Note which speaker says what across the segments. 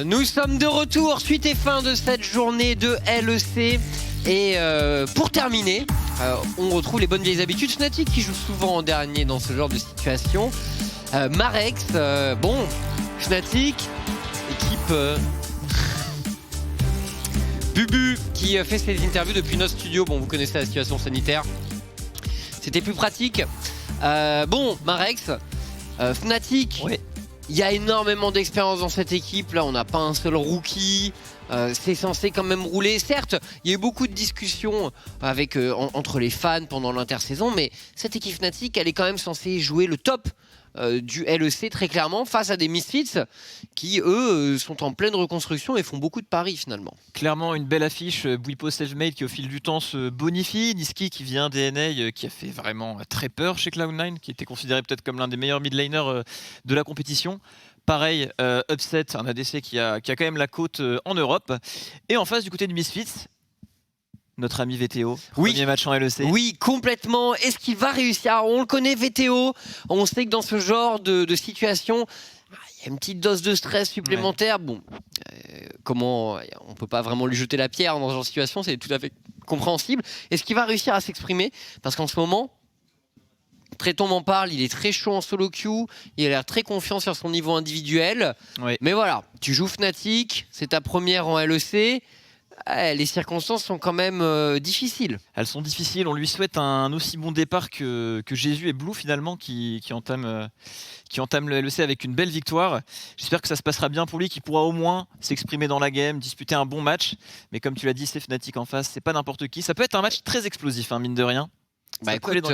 Speaker 1: Nous sommes de retour, suite et fin de cette journée de LEC. Et pour terminer, on retrouve les bonnes vieilles habitudes. Fnatic qui joue souvent en dernier dans ce genre de situation. Marex, bon, Fnatic, équipe Bubu qui fait ses interviews depuis notre studio. Bon, vous connaissez la situation sanitaire. C'était plus pratique. Bon, Marex, Fnatic.
Speaker 2: Ouais.
Speaker 1: Il y a énormément d'expérience dans cette équipe. Là, on n'a pas un seul rookie. C'est censé quand même rouler. Certes, il y a eu beaucoup de discussions avec, entre les fans pendant l'intersaison, mais cette équipe Fnatic, elle est quand même censée jouer le top du LEC très clairement face à des Misfits qui, eux, sont en pleine reconstruction et font beaucoup de paris finalement.
Speaker 2: Clairement, une belle affiche. Bwipo Selfmade qui, au fil du temps, se bonifie. Niski qui vient DNA, qui a fait vraiment très peur chez Cloud9, qui était considéré peut-être comme l'un des meilleurs mid-laners de la compétition. Pareil, Upset, un ADC qui a quand même la côte en Europe. Et en face, du côté de Misfits, notre ami VTO, premier match en LEC.
Speaker 1: Oui, complètement. Est-ce qu'il va réussir? On le connaît, VTO. On sait que dans ce genre de situation, il y a une petite dose de stress supplémentaire. Ouais. Bon, comment on peut pas vraiment lui jeter la pierre dans ce genre de situation, c'est tout à fait compréhensible. Est-ce qu'il va réussir à s'exprimer? Parce qu'en ce moment, Tréton m'en parle, il est très chaud en solo queue, il a l'air très confiant sur son niveau individuel. Ouais. Mais voilà, tu joues Fnatic, c'est ta première en LEC. Les circonstances sont quand même difficiles.
Speaker 2: Elles sont difficiles. On lui souhaite un aussi bon départ que Jésus et Blue finalement qui entame le LEC avec une belle victoire. J'espère que ça se passera bien pour lui, qu'il pourra au moins s'exprimer dans la game, disputer un bon match. Mais comme tu l'as dit, c'est Fnatic en face, c'est pas n'importe qui. Ça peut être un match très explosif, hein, mine de rien.
Speaker 1: Bah écoute,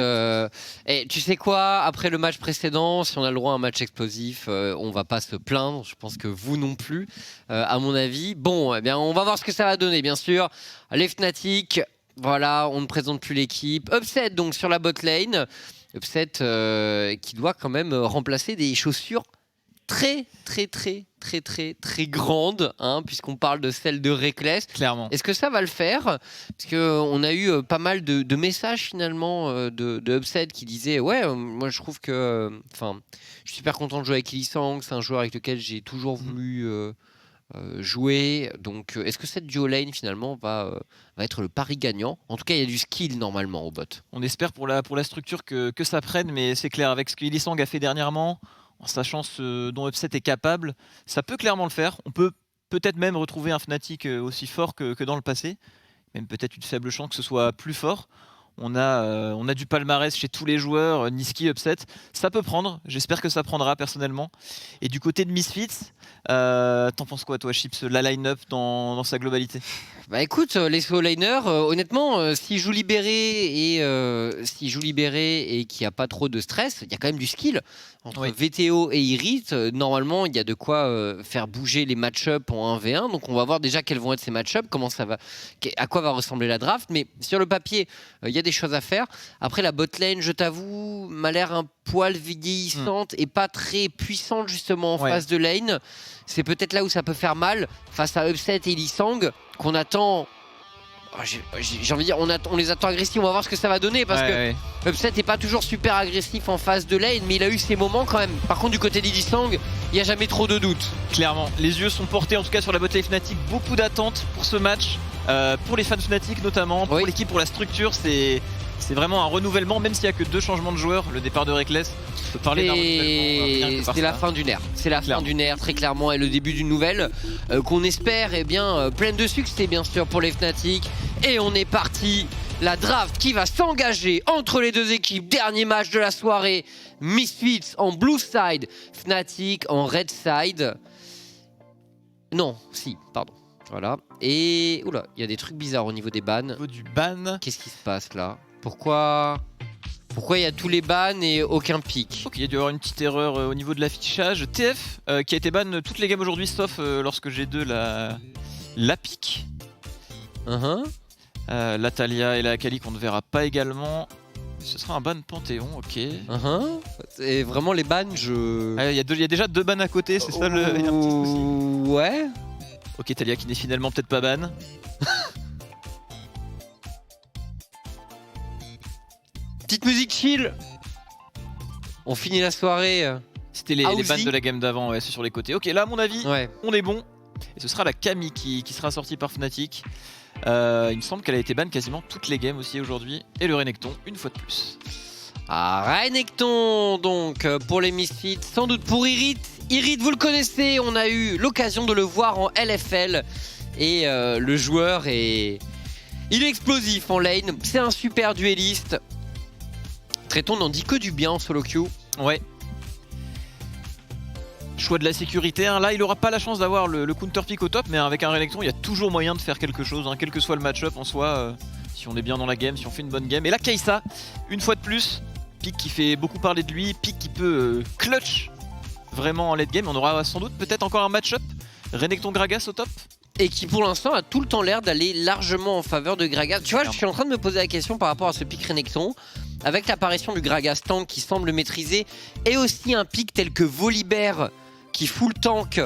Speaker 1: et tu sais quoi, après le match précédent, si on a le droit à un match explosif, on va pas se plaindre. Je pense que vous non plus, à mon avis. Bon, eh bien, on va voir ce que ça va donner, bien sûr. Les Fnatic, voilà, on ne présente plus l'équipe. Upset donc sur la bot lane. Upset qui doit quand même remplacer des chaussures très grande, hein, puisqu'on parle de celle de Reckless.
Speaker 2: Clairement.
Speaker 1: Est-ce que ça va le faire? Parce qu'on a eu pas mal de messages finalement de Upset qui disaient ouais, moi je trouve que je suis super content de jouer avec Lee Sang, c'est un joueur avec lequel j'ai toujours voulu jouer. Donc est-ce que cette duo lane finalement va être le pari gagnant? En tout cas, il y a du skill normalement au bot.
Speaker 2: On espère pour la structure que ça prenne, mais c'est clair, avec ce que Lee Sang a fait dernièrement, en sachant ce dont Upset est capable, ça peut clairement le faire. On peut peut-être même retrouver un Fnatic aussi fort que dans le passé, même peut-être une faible chance que ce soit plus fort. On a du palmarès chez tous les joueurs, Niski, Upset, ça peut prendre, j'espère que ça prendra personnellement. Et du côté de Misfits, t'en penses quoi toi Chips, la line-up dans sa globalité?
Speaker 1: Bah écoute, les solo laners, honnêtement, s'ils jouent libérés et qu'il n'y a pas trop de stress, il y a quand même du skill. Entre VTO et Irit, normalement, il y a de quoi faire bouger les match-up en 1v1. Donc on va voir déjà quels vont être ces match-up, à quoi va ressembler la draft. Mais sur le papier, il y a des choses à faire. Après, la bot lane, je t'avoue, m'a l'air un poil vieillissante et pas très puissante justement en phase de lane. C'est peut-être là où ça peut faire mal face à Upset et Lee Sang qu'on attend. J'ai envie de dire, on les attend agressifs, on va voir ce que ça va donner parce que Upset n'est pas toujours super agressif en phase de lane, mais il a eu ses moments quand même. Par contre, du côté d'Lee Sang, il n'y a jamais trop de doutes.
Speaker 2: Clairement, les yeux sont portés en tout cas sur la bot lane Fnatic, beaucoup d'attentes pour ce match, pour les fans Fnatic notamment, pour l'équipe, pour la structure, c'est vraiment un renouvellement, même s'il n'y a que 2 changements de joueurs. Le départ de Reckless, on peut parler d'un renouvellement.
Speaker 1: C'est la fin d'une ère. C'est la fin d'une ère, très clairement, et le début d'une nouvelle qu'on espère pleine de succès, bien sûr, pour les Fnatic. Et on est parti. La draft qui va s'engager entre les deux équipes. Dernier match de la soirée. Misfits en blue side, Fnatic en red side. Non, si, pardon. Voilà. Et oula, il y a des trucs bizarres au niveau des bans. Au
Speaker 2: niveau du ban.
Speaker 1: Qu'est-ce qui se passe là? Pourquoi il y a tous les bans et aucun pic?
Speaker 2: Il y a dû y avoir une petite erreur au niveau de l'affichage. TF qui a été ban toutes les games aujourd'hui, sauf lorsque G2 la pique. La Talia et la Akali qu'on ne verra pas également. Ce sera un ban Panthéon, ok.
Speaker 1: Et vraiment les bans,
Speaker 2: il y a déjà 2 bans à côté, c'est ça le un petit souci.
Speaker 1: Ouais.
Speaker 2: Ok, Talia qui n'est finalement peut-être pas ban.
Speaker 1: Petite musique chill. On finit la soirée.
Speaker 2: C'était les bans de la game d'avant, c'est sur les côtés. Ok, là à mon avis, on est bon. Et ce sera la Camille qui sera sortie par Fnatic. Il me semble qu'elle a été ban quasiment toutes les games aussi aujourd'hui. Et le Renekton, une fois de plus.
Speaker 1: Ah, Renekton, donc, pour les Misfits, sans doute pour Irit. Irit, vous le connaissez, on a eu l'occasion de le voir en LFL. Et le joueur est... Il est explosif en lane, c'est un super duelliste. Traiton n'en dit que du bien en solo queue.
Speaker 2: Ouais. Choix de la sécurité, hein. Là il aura pas la chance d'avoir le counter pick au top, mais avec un Renekton il y a toujours moyen de faire quelque chose, hein, quel que soit le match-up en soi, si on est bien dans la game, si on fait une bonne game. Et là Kai'Sa, une fois de plus, pick qui fait beaucoup parler de lui, pick qui peut clutch vraiment en late game. On aura sans doute peut-être encore un match-up, Renekton Gragas au top.
Speaker 1: Et qui pour l'instant a tout le temps l'air d'aller largement en faveur de Gragas. Tu vois, je suis en train de me poser la question par rapport à ce pick Renekton. Avec l'apparition du Gragas tank qui semble maîtriser, et aussi un pick tel que Volibear qui full tank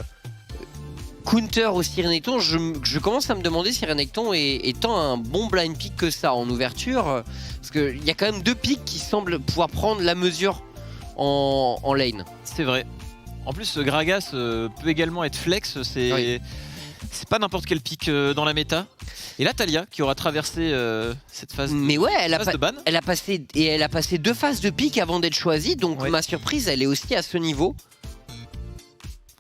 Speaker 1: counter aussi Renekton, je commence à me demander si Renekton est tant un bon blind pick que ça en ouverture. Parce qu'il y a quand même 2 picks qui semblent pouvoir prendre la mesure en lane.
Speaker 2: C'est vrai. En plus, Gragas peut également être flex, c'est pas n'importe quel pick dans la méta. Et là, Taliyah qui aura traversé cette phase de ban.
Speaker 1: Elle a passé 2 phases de pick avant d'être choisie, donc ma surprise, elle est aussi à ce niveau.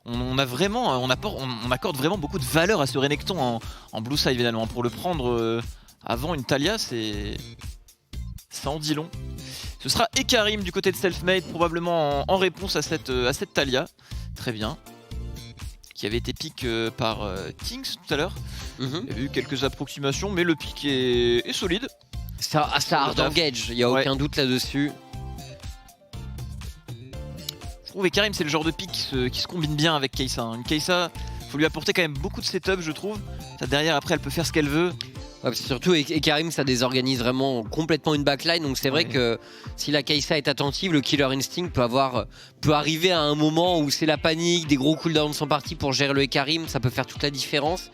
Speaker 2: On accorde vraiment beaucoup de valeur à ce Renekton en blue side évidemment. Pour le prendre avant une Taliyah, ça en dit long. Ce sera Ekarim du côté de Selfmade, probablement en réponse à cette Taliyah. Très bien. Qui avait été pick par Tinks tout à l'heure. Il y a eu quelques approximations, mais le pick est solide.
Speaker 1: Ça hard engage, il n'y a aucun doute là-dessus.
Speaker 2: Je trouve Ekarim c'est le genre de pick qui se combine bien avec Kai'Sa. Une Kai'Sa, faut lui apporter quand même beaucoup de setup je trouve. Ça, derrière après elle peut faire ce qu'elle veut.
Speaker 1: Ouais, surtout Ekarim ça désorganise vraiment complètement une backline, donc c'est vrai que si la Kai'Sa est attentive, le Killer Instinct peut arriver à un moment où c'est la panique, des gros cooldowns sont partis pour gérer le Ekarim, ça peut faire toute la différence.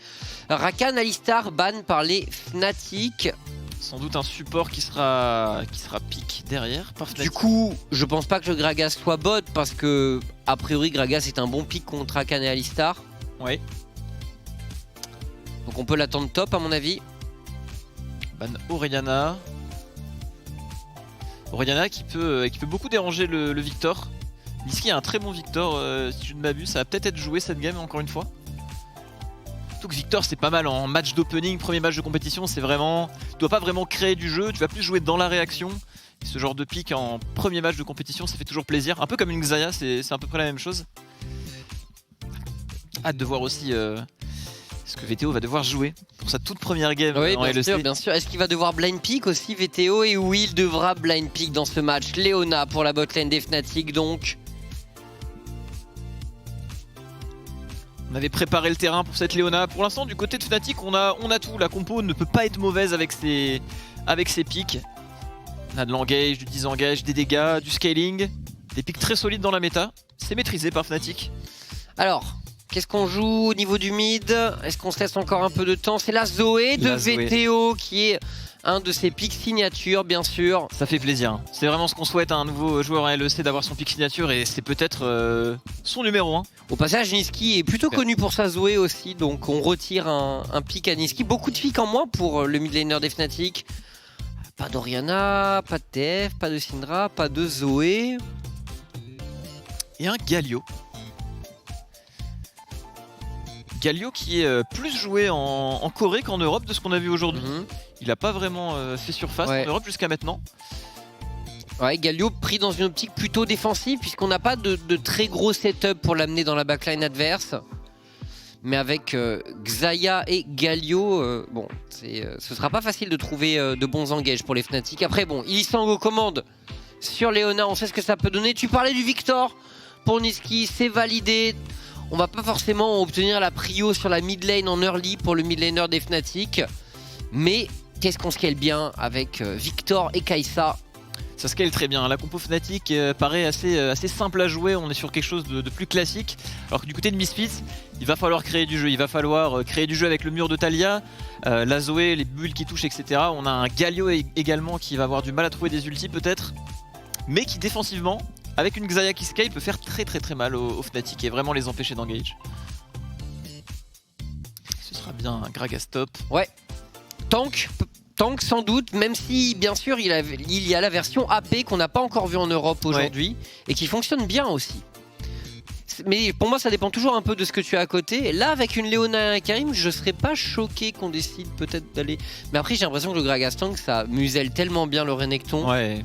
Speaker 1: Rakan Alistar ban par les Fnatic.
Speaker 2: Sans doute un support qui sera pick derrière par Fnatic.
Speaker 1: Du coup, je pense pas que le Gragas soit bot parce que a priori Gragas est un bon pick contre Rakan et Alistar.
Speaker 2: Ouais.
Speaker 1: Donc on peut l'attendre top à mon avis.
Speaker 2: Ban Orianna. Orianna qui peut beaucoup déranger le Victor. Nisqy a un très bon Victor, si je ne m'abuse. Ça va peut-être être joué cette game encore une fois. Surtout que Victor c'est pas mal en match d'opening, premier match de compétition. C'est vraiment... Tu dois pas vraiment créer du jeu, tu vas plus jouer dans la réaction. Et ce genre de pick en premier match de compétition, ça fait toujours plaisir. Un peu comme une Xayah, c'est à peu près la même chose. Hâte de voir aussi... ce que VTO va devoir jouer pour sa toute première game en LEC.
Speaker 1: Bien sûr. Est-ce qu'il va devoir blind pick aussi VTO? Et oui, il devra blind pick dans ce match. Leona pour la botlane des Fnatic donc.
Speaker 2: On avait préparé le terrain pour cette Leona. Pour l'instant, du côté de Fnatic, on a tout. La compo ne peut pas être mauvaise avec ses picks. On a de l'engage, du disengage, des dégâts, du scaling. Des picks très solides dans la méta. C'est maîtrisé par Fnatic.
Speaker 1: Alors... qu'est-ce qu'on joue au niveau du mid? Est-ce qu'on se laisse encore un peu de temps? C'est la Zoé de VTO qui est un de ses picks signature, bien sûr.
Speaker 2: Ça fait plaisir. C'est vraiment ce qu'on souhaite à un nouveau joueur en LEC, d'avoir son pick signature, et c'est peut-être son numéro 1.
Speaker 1: Au passage, Nisqy est plutôt connu pour sa Zoé aussi, donc on retire un pick à Nisqy. Beaucoup de picks en moins pour le mid laner des Fnatic. Pas d'Orianna, pas de TF, pas de Syndra, pas de Zoé.
Speaker 2: Et un Galio. Galio qui est plus joué en Corée qu'en Europe de ce qu'on a vu aujourd'hui. Il n'a pas vraiment fait surface en Europe jusqu'à maintenant.
Speaker 1: Ouais, Galio pris dans une optique plutôt défensive puisqu'on n'a pas de très gros setup pour l'amener dans la backline adverse. Mais avec Xayah et Galio, bon, ce sera pas facile de trouver de bons engages pour les Fnatic. Après bon, Ilisang aux commandes sur Leona, on sait ce que ça peut donner. Tu parlais du Victor pour Nisqy, c'est validé. On va pas forcément obtenir la prio sur la mid lane en early pour le mid laner des Fnatic. Mais qu'est-ce qu'on scale bien avec Victor et Kai'Sa.
Speaker 2: Ça scale très bien. La compo Fnatic paraît assez simple à jouer. On est sur quelque chose de plus classique. Alors que du côté de Misfits, il va falloir créer du jeu. Il va falloir créer du jeu avec le mur de Taliyah, la Zoé, les bulles qui touchent, etc. On a un Galio également qui va avoir du mal à trouver des ultis peut-être. Mais qui défensivement, avec une Xayah qui scale, peut faire très mal aux Fnatic et vraiment les empêcher d'engage. sera bien un Gragas top.
Speaker 1: Ouais. Tank sans doute, même si bien sûr il y a la version AP qu'on n'a pas encore vue en Europe aujourd'hui et qui fonctionne bien aussi. Mais pour moi ça dépend toujours un peu de ce que tu as à côté. Là avec une Leona et un Karim, je serais pas choqué qu'on décide peut-être d'aller... Mais après j'ai l'impression que le Gragas Tank ça muselle tellement bien le Renekton.
Speaker 2: Ouais.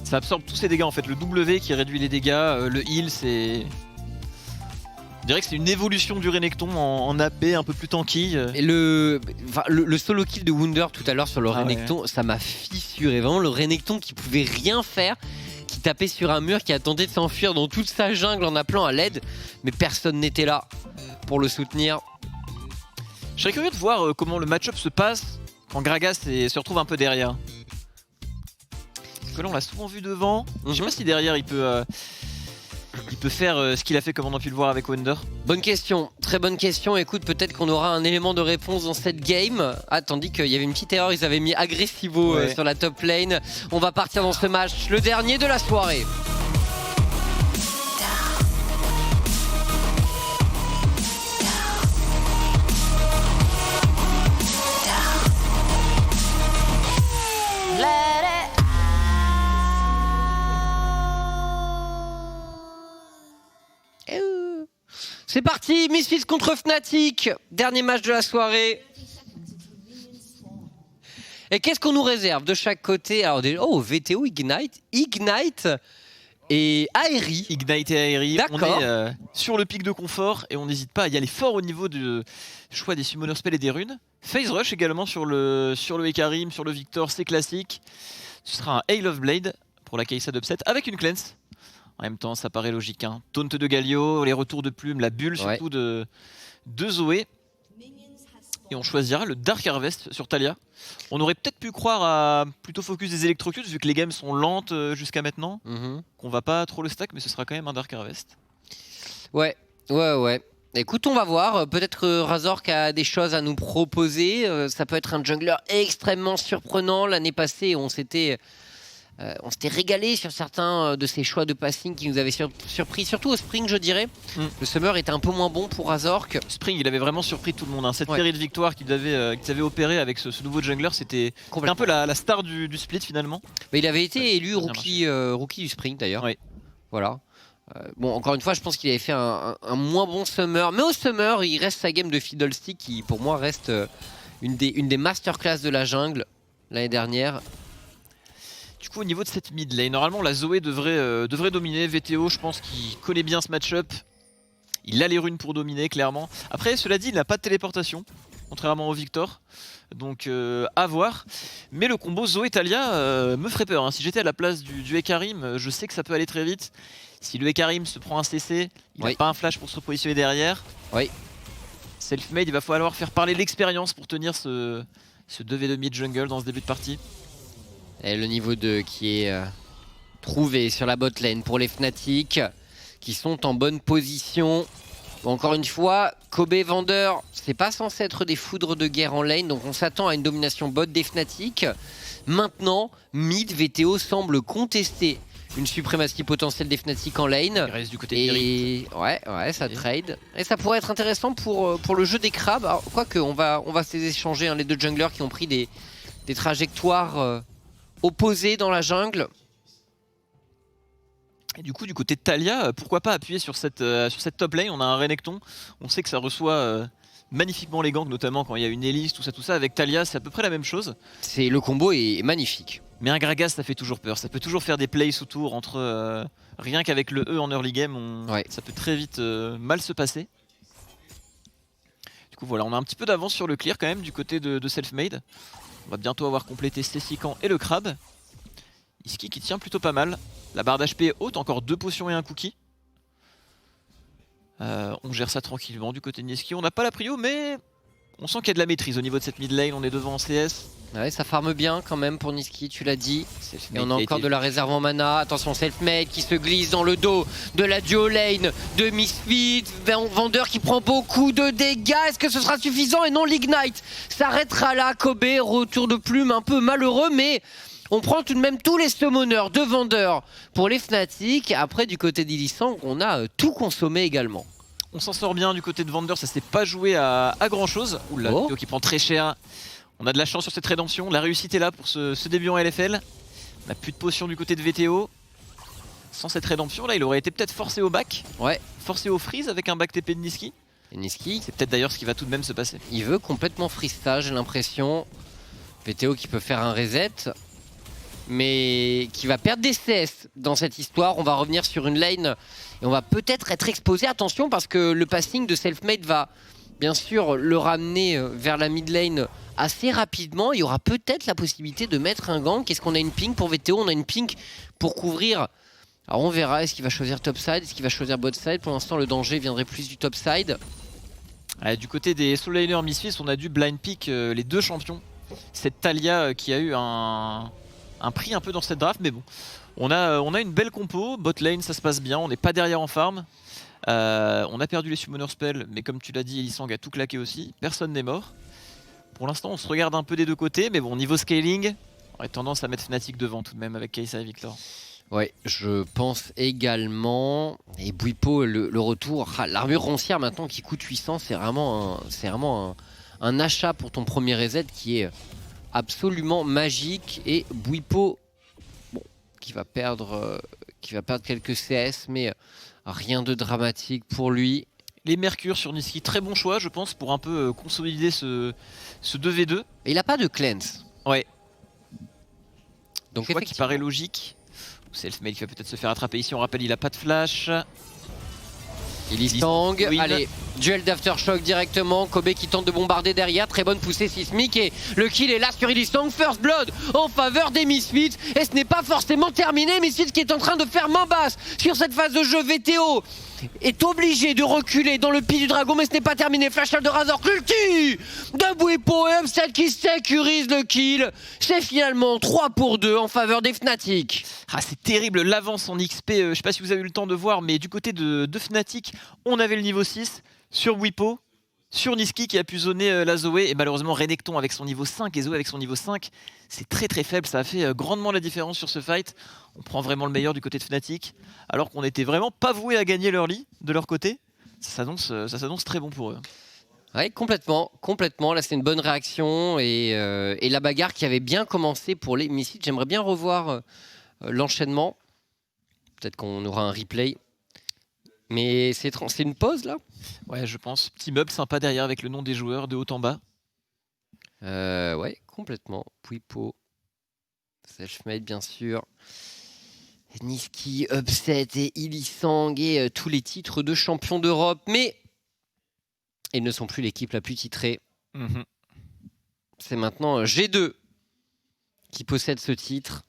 Speaker 2: Ça absorbe tous ses dégâts en fait. Le W qui réduit les dégâts, le heal c'est... Je dirais que c'est une évolution du Renekton en AP un peu plus tanky.
Speaker 1: Et le solo kill de Wunder tout à l'heure sur le Renekton, ça m'a fissuré. Vraiment le Renekton qui pouvait rien faire, qui tapait sur un mur, qui a tenté de s'enfuir dans toute sa jungle en appelant à l'aide, mais personne n'était là pour le soutenir.
Speaker 2: Je serais curieux de voir comment le match-up se passe quand Gragas se retrouve un peu derrière. Parce que là on l'a souvent vu devant. Je sais pas si derrière il peut faire ce qu'il a fait comme on a pu le voir avec Wunder.
Speaker 1: Bonne question, très bonne question. Écoute, peut-être qu'on aura un élément de réponse dans cette game. Ah, tandis qu'il y avait une petite erreur, ils avaient mis Agressivo sur la top lane. On va partir dans ce match, le dernier de la soirée. C'est parti, Misfits contre Fnatic, dernier match de la soirée. Et qu'est-ce qu'on nous réserve de chaque côté? Alors VTO, Ignite et Aeri.
Speaker 2: Ignite et Aeri, on
Speaker 1: D'accord.
Speaker 2: est sur le pic de confort et on n'hésite pas à y aller fort au niveau du choix des summoner spells et des runes. Phase Rush également sur le Hecarim, sur le Victor, c'est classique. Ce sera un Hail of Blade pour la Kai'Sa d'Upset avec une cleanse. En même temps, ça paraît logique. Hein. Taunt de Galio, les retours de plumes, la bulle surtout de Zoé. Et on choisira le Dark Harvest sur Taliyah. On aurait peut-être pu croire à plutôt focus des électrocutes vu que les games sont lentes jusqu'à maintenant. Qu'on va pas trop le stack, mais ce sera quand même un Dark Harvest.
Speaker 1: Ouais. Écoute, on va voir. Peut-être Razork a des choses à nous proposer. Ça peut être un jungler extrêmement surprenant. L'année passée, on s'était régalé sur certains de ces choix de passing qui nous avaient surpris, surtout au Spring, je dirais. Le Summer était un peu moins bon pour Razork.
Speaker 2: Spring, il avait vraiment surpris tout le monde. Hein. Cette série de victoires qu'ils avaient opéré avec ce nouveau jungler, c'était un peu la star du split finalement.
Speaker 1: Mais il avait été élu rookie du Spring d'ailleurs.
Speaker 2: Oui.
Speaker 1: Voilà. Bon, encore une fois, je pense qu'il avait fait un moins bon Summer. Mais au Summer, il reste sa game de Fiddlestick qui, pour moi, reste une des masterclass de la jungle l'année dernière.
Speaker 2: Du coup, au niveau de cette mid lane, normalement la Zoé devrait dominer. VTO, je pense qu'il connaît bien ce match-up. Il a les runes pour dominer, clairement. Après, cela dit, il n'a pas de téléportation, contrairement au Victor. Donc, à voir. Mais le combo Zoé-Taliyah me ferait peur. Hein. Si j'étais à la place du Hecarim, je sais que ça peut aller très vite. Si le Hecarim se prend un CC, il n'a pas un flash pour se repositionner derrière.
Speaker 1: Oui.
Speaker 2: Selfmade, il va falloir faire parler l'expérience pour tenir ce 2v2 mid jungle dans ce début de partie.
Speaker 1: Et le niveau 2 qui est trouvé sur la bot lane pour les Fnatic qui sont en bonne position. Encore une fois, Kobe Vendeur, c'est pas censé être des foudres de guerre en lane, donc on s'attend à une domination bot des Fnatic. Maintenant, mid, VTO semble contester une suprématie potentielle des Fnatic en lane.
Speaker 2: Il reste du côté de
Speaker 1: ouais, ça trade. Et ça pourrait être intéressant pour le jeu des crabes. Alors, quoique, on va se les échanger, hein, les deux junglers qui ont pris des trajectoires opposées dans la jungle.
Speaker 2: Et du coup, du côté de Taliyah, pourquoi pas appuyer sur cette top lane? On a un Renekton, on sait que ça reçoit magnifiquement les ganks, notamment quand il y a une Elise, tout ça. Avec Taliyah, c'est à peu près la même chose.
Speaker 1: Le combo est magnifique.
Speaker 2: Mais un Gragas, ça fait toujours peur. Ça peut toujours faire des plays sous tour entre... rien qu'avec le E en early game, ça peut très vite mal se passer. Du coup, voilà, on a un petit peu d'avance sur le clear quand même du côté de Selfmade. On va bientôt avoir complété Stécican et le crabe. Iski qui tient plutôt pas mal. La barre d'HP est haute, encore 2 potions et un cookie. On gère ça tranquillement du côté de Niski. On n'a pas la prio, mais on sent qu'il y a de la maîtrise au niveau de cette mid lane. On est devant en CS.
Speaker 1: Ouais, ça farme bien quand même pour Niski, tu l'as dit. Et on a encore de la réserve en mana. Attention, Selfmade qui se glisse dans le dos de la duo lane de Misfits. Vendeur qui prend beaucoup de dégâts. Est-ce que ce sera suffisant? Et non, l'Ignite s'arrêtera là. Kobe, retour de plume un peu malheureux, mais on prend tout de même tous les summoners de Vendeur pour les Fnatic. Après, du côté d'Ilissang, on a tout consommé également.
Speaker 2: On s'en sort bien du côté de Vander, ça s'est pas joué à grand chose. Oula, VTO qui prend très cher. On a de la chance sur cette rédemption. La réussite est là pour ce début en LFL. On n'a plus de potion du côté de VTO. Sans cette rédemption, là, il aurait été peut-être forcé au back.
Speaker 1: Ouais.
Speaker 2: Forcé au freeze avec un back TP de Niski.
Speaker 1: Et Niski,
Speaker 2: c'est peut-être d'ailleurs ce qui va tout de même se passer.
Speaker 1: Il veut complètement freeze ça, j'ai l'impression. VTO qui peut faire un reset, mais qui va perdre des CS dans cette histoire. On va revenir sur une lane et on va peut-être être exposé. Attention, parce que le passing de Selfmade va bien sûr le ramener vers la mid lane assez rapidement. Il y aura peut-être la possibilité de mettre un gank. Est-ce qu'on a une ping pour VTO? On a une ping pour couvrir. Alors on verra, est-ce qu'il va choisir topside, est-ce qu'il va choisir botside? Pour l'instant le danger viendrait plus du topside.
Speaker 2: Du côté des solo laners Misfits, on a dû blind pick les deux champions. Cette Talia qui a eu un prix un peu dans cette draft, mais bon. On a une belle compo, bot lane ça se passe bien, on n'est pas derrière en farm. On a perdu les summoner spells, mais comme tu l'as dit, Elisang a tout claqué aussi, personne n'est mort. Pour l'instant on se regarde un peu des deux côtés, mais bon, niveau scaling, on aurait tendance à mettre Fnatic devant tout de même avec Kai'Sa et Victor.
Speaker 1: Ouais, je pense également. Et Bwipo, le retour. L'armure roncière maintenant qui coûte 800, c'est vraiment un achat pour ton premier reset qui est absolument magique. Et Bwipo, bon, qui va perdre quelques CS, mais rien de dramatique pour lui.
Speaker 2: Les Mercure sur Niski, très bon choix je pense pour un peu consolider ce 2v2.
Speaker 1: Et il n'a pas de cleanse.
Speaker 2: Ouais.
Speaker 1: Donc
Speaker 2: choix qui paraît logique. Selfmade qui va peut-être se faire attraper ici, on rappelle il a pas de flash.
Speaker 1: Elisang, allez, duel d'aftershock directement, Kobe qui tente de bombarder derrière, très bonne poussée sismique et le kill est là sur Elisang, first blood en faveur des Misfits et ce n'est pas forcément terminé, Misfits qui est en train de faire main basse sur cette phase de jeu. VTO est obligé de reculer dans le pied du dragon mais ce n'est pas terminé, flash de Razor, l'ulti de Bwipo et Upset qui sécurise le kill. C'est finalement 3 pour 2 en faveur des Fnatic.
Speaker 2: Ah, c'est terrible l'avance en XP, je sais pas si vous avez eu le temps de voir mais du côté de Fnatic on avait le niveau 6 sur Bwipo, sur Niski qui a pu zoner la Zoé et malheureusement Renekton avec son niveau 5 et Zoé avec son niveau 5 c'est très très faible, ça a fait grandement la différence sur ce fight. On prend vraiment le meilleur du côté de Fnatic alors qu'on était vraiment pas voué à gagner leur lit de leur côté. Ça s'annonce très bon pour eux.
Speaker 1: Ouais, complètement. Là, c'est une bonne réaction et la bagarre qui avait bien commencé pour les Misfits. J'aimerais bien revoir l'enchaînement. Peut-être qu'on aura un replay. Mais c'est une pause là?
Speaker 2: Ouais, je pense. Petit meuble sympa derrière avec le nom des joueurs de haut en bas.
Speaker 1: Ouais, complètement. Bwipo, Selfmade bien sûr. Niski, Upset et Elisang et tous les titres de champion d'Europe. Mais ils ne sont plus l'équipe la plus titrée. C'est maintenant G2 qui possède ce titre.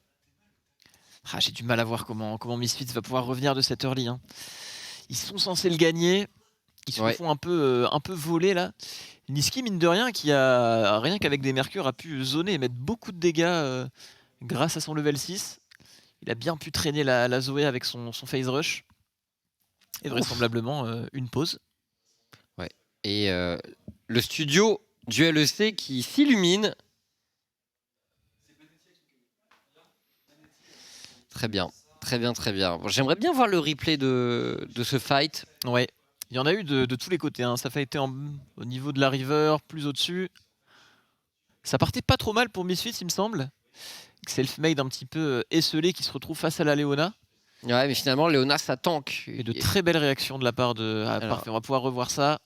Speaker 2: Ah, j'ai du mal à voir comment Misfits va pouvoir revenir de cette early. Ils sont censés le gagner. Ils se font un peu voler là. Niski, mine de rien, qui a rien qu'avec des mercures a pu zoner et mettre beaucoup de dégâts grâce à son level 6. Il a bien pu traîner la Zoé avec son phase rush. Et vraisemblablement une pause.
Speaker 1: Ouais. Et le studio du LEC qui s'illumine. Très bien. Bon, j'aimerais bien voir le replay de ce fight.
Speaker 2: Ouais, il y en a eu de tous les côtés. Ça a été au niveau de la river, plus au-dessus. Ça partait pas trop mal pour Misfits, il me semble. Selfmade un petit peu esselé qui se retrouve face à la Leona.
Speaker 1: Ouais, mais finalement, Leona, ça tank.
Speaker 2: Et de très belles réactions de la part de... Ah, parfait, on va pouvoir revoir ça.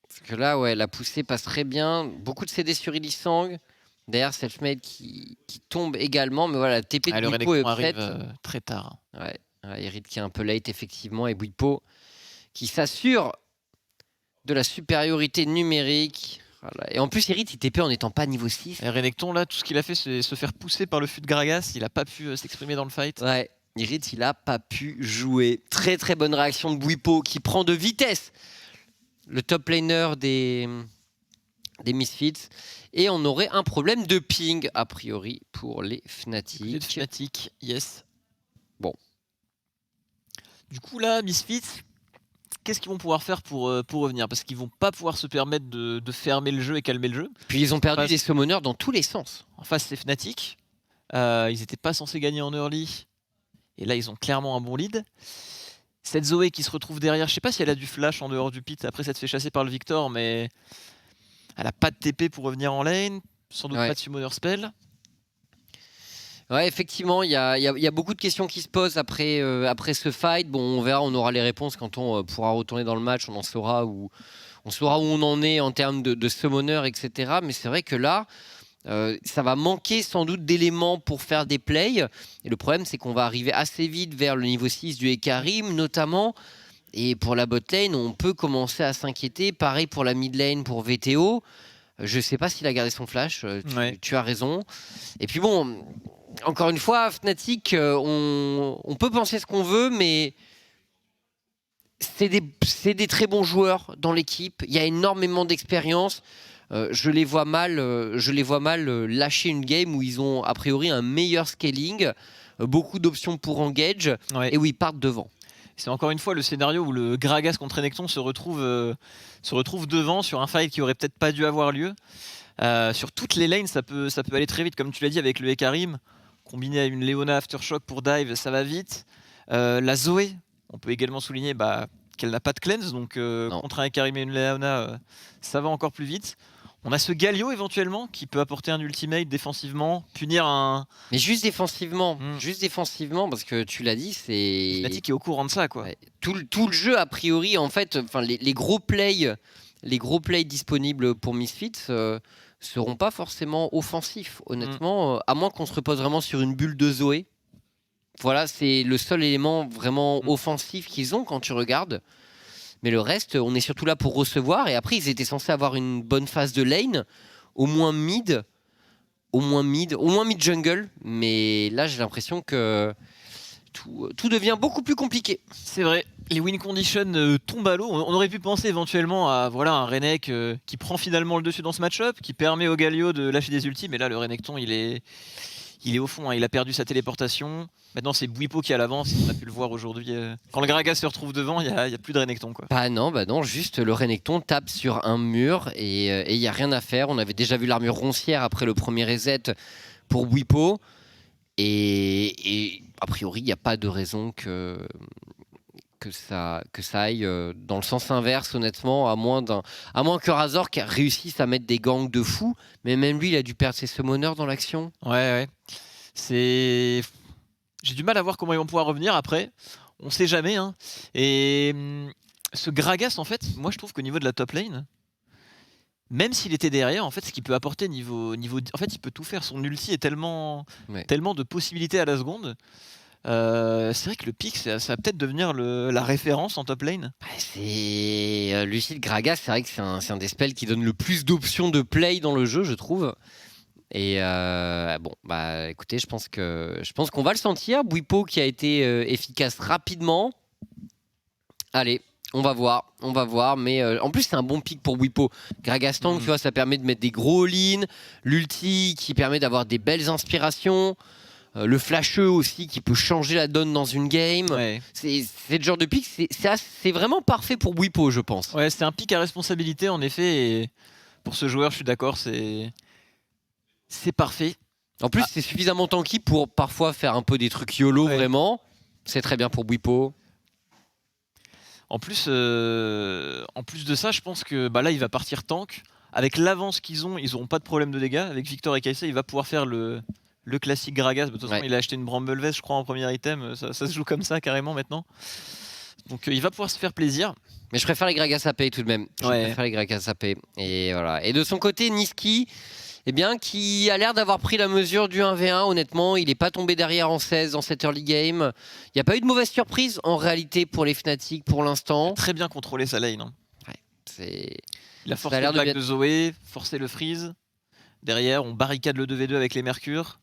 Speaker 1: Parce que là, ouais, la poussée passe très bien. Beaucoup de CD sur Elisang. Derrière, Selfmade qui tombe également. Mais voilà, la TP de Bwipo est prête.
Speaker 2: Arrive très tard.
Speaker 1: Ouais, Irid qui est un peu late, effectivement. Et Bwipo qui s'assure de la supériorité numérique. Voilà. Et en plus, Irid, il TP en n'étant pas niveau 6.
Speaker 2: Et Renekton, là, tout ce qu'il a fait, c'est se faire pousser par le fût de Gragas. Il n'a pas pu s'exprimer dans le fight.
Speaker 1: Ouais, Irid, il n'a pas pu jouer. Très très bonne réaction de Bwipo qui prend de vitesse le top laner des Misfits. Et on aurait un problème de ping, a priori, pour les Fnatic.
Speaker 2: Fnatic, yes.
Speaker 1: Bon.
Speaker 2: Du coup, là, Misfits, qu'est-ce qu'ils vont pouvoir faire pour revenir? Parce qu'ils vont pas pouvoir se permettre de fermer le jeu et calmer le jeu.
Speaker 1: Puis ils ont perdu des summoners dans tous les sens.
Speaker 2: En face, c'est Fnatic. Ils n'étaient pas censés gagner en early. Et là, ils ont clairement un bon lead. Cette Zoé qui se retrouve derrière, je sais pas si elle a du flash en dehors du pit, après ça se fait chasser par le Victor, mais elle a pas de TP pour revenir en lane, sans doute pas de summoner spell.
Speaker 1: Ouais, effectivement, il y a beaucoup de questions qui se posent après ce fight. Bon, on verra, on aura les réponses quand on pourra retourner dans le match, on saura où on en est en termes de summoner, etc. Mais c'est vrai que là, ça va manquer sans doute d'éléments pour faire des plays. Et le problème, c'est qu'on va arriver assez vite vers le niveau 6 du Hecarim, notamment. Et pour la bot lane, on peut commencer à s'inquiéter. Pareil pour la mid lane, pour VTO. Je sais pas s'il a gardé son flash, tu as raison. Et puis bon, encore une fois, Fnatic, on peut penser ce qu'on veut, mais c'est des très bons joueurs dans l'équipe. Il y a énormément d'expérience. Je les vois mal lâcher une game où ils ont a priori un meilleur scaling, beaucoup d'options pour engage, et où ils partent devant.
Speaker 2: C'est encore une fois le scénario où le Gragas contre Renekton se retrouve devant sur un fight qui aurait peut-être pas dû avoir lieu. Sur toutes les lanes, ça peut aller très vite. Comme tu l'as dit avec le Hecarim, combiné à une Leona Aftershock pour dive, ça va vite. La Zoé, on peut également souligner qu'elle n'a pas de cleanse, donc contre un Hecarim et une Leona, ça va encore plus vite. On a ce Galio éventuellement qui peut apporter un ultimate défensivement, punir un...
Speaker 1: Mais juste défensivement, parce que tu l'as dit, c'est...
Speaker 2: Fnatic qui est au courant de ça, quoi.
Speaker 1: Ouais. Tout le jeu, a priori, en fait, les gros plays disponibles pour Misfits seront pas forcément offensifs, honnêtement, à moins qu'on se repose vraiment sur une bulle de Zoé. Voilà, c'est le seul élément vraiment offensif qu'ils ont quand tu regardes. Mais le reste, on est surtout là pour recevoir. Et après, ils étaient censés avoir une bonne phase de lane, au moins mid jungle. Mais là, j'ai l'impression que tout devient beaucoup plus compliqué.
Speaker 2: C'est vrai, les win conditions tombent à l'eau. On aurait pu penser éventuellement à un Renek qui prend finalement le dessus dans ce match-up, qui permet au Galio de lâcher des ultis. Mais là, le Renekton, il est au fond, il a perdu sa téléportation. Maintenant, c'est Bwipo qui a l'avance. On a pu le voir aujourd'hui. Quand le Gragas se retrouve devant, il n'y a plus de Renekton, quoi.
Speaker 1: Bah non, juste le Renekton tape sur un mur et il n'y a rien à faire. On avait déjà vu l'armure roncière après le premier reset pour Bwipo. Et a priori, il n'y a pas de raison que ça aille dans le sens inverse, honnêtement, à moins que Razork réussisse à mettre des gangs de fou. Mais même lui, il a dû perdre ses summoners dans l'action.
Speaker 2: Ouais. J'ai du mal à voir comment ils vont pouvoir revenir après. On sait jamais. Hein. Et ce Gragas, en fait, moi je trouve qu'au niveau de la top lane, même s'il était derrière, en fait, ce qu'il peut apporter niveau... En fait, il peut tout faire. Son ulti est tellement de possibilités à la seconde. C'est vrai que le pick, ça va peut-être devenir la référence en top lane.
Speaker 1: C'est Lucide Gragas, c'est vrai que c'est un des spells qui donne le plus d'options de play dans le jeu, je trouve. Et écoutez, je pense qu'on va le sentir. Bwipo qui a été efficace rapidement. Allez, on va voir. Mais en plus, c'est un bon pick pour Bwipo. Gragas tank, tu vois, ça permet de mettre des gros all-in. L'ulti qui permet d'avoir des belles inspirations. Le flasheux aussi qui peut changer la donne dans une game. Ouais. C'est le genre de pick, c'est vraiment parfait pour Bwipo, je pense.
Speaker 2: Ouais, c'est un pick à responsabilité en effet. Et pour ce joueur, je suis d'accord, c'est parfait.
Speaker 1: En plus, c'est suffisamment tanky pour parfois faire un peu des trucs YOLO, vraiment. C'est très bien pour Bwipo.
Speaker 2: En plus de ça, je pense que là, il va partir tank. Avec l'avance qu'ils n'auront pas de problème de dégâts. Avec Victor et Kai'Sa, il va pouvoir faire le classique Gragas. De toute façon, il a acheté une Bramble Vest, je crois, en premier item. Ça se joue comme ça, carrément, maintenant. Donc, il va pouvoir se faire plaisir.
Speaker 1: Mais je préfère les Gragas AP tout de même. Je préfère les Gragas AP. Et voilà. Et de son côté, Nisqy, qui a l'air d'avoir pris la mesure du 1v1, honnêtement. Il n'est pas tombé derrière en 16 dans cette early game. Il n'y a pas eu de mauvaise surprise, en réalité, pour les Fnatic pour l'instant.
Speaker 2: Très bien contrôlé sa lane. Hein. Il a forcé
Speaker 1: le
Speaker 2: back de Zoé, forcé le freeze. Derrière, on barricade le 2v2 avec les Mercure.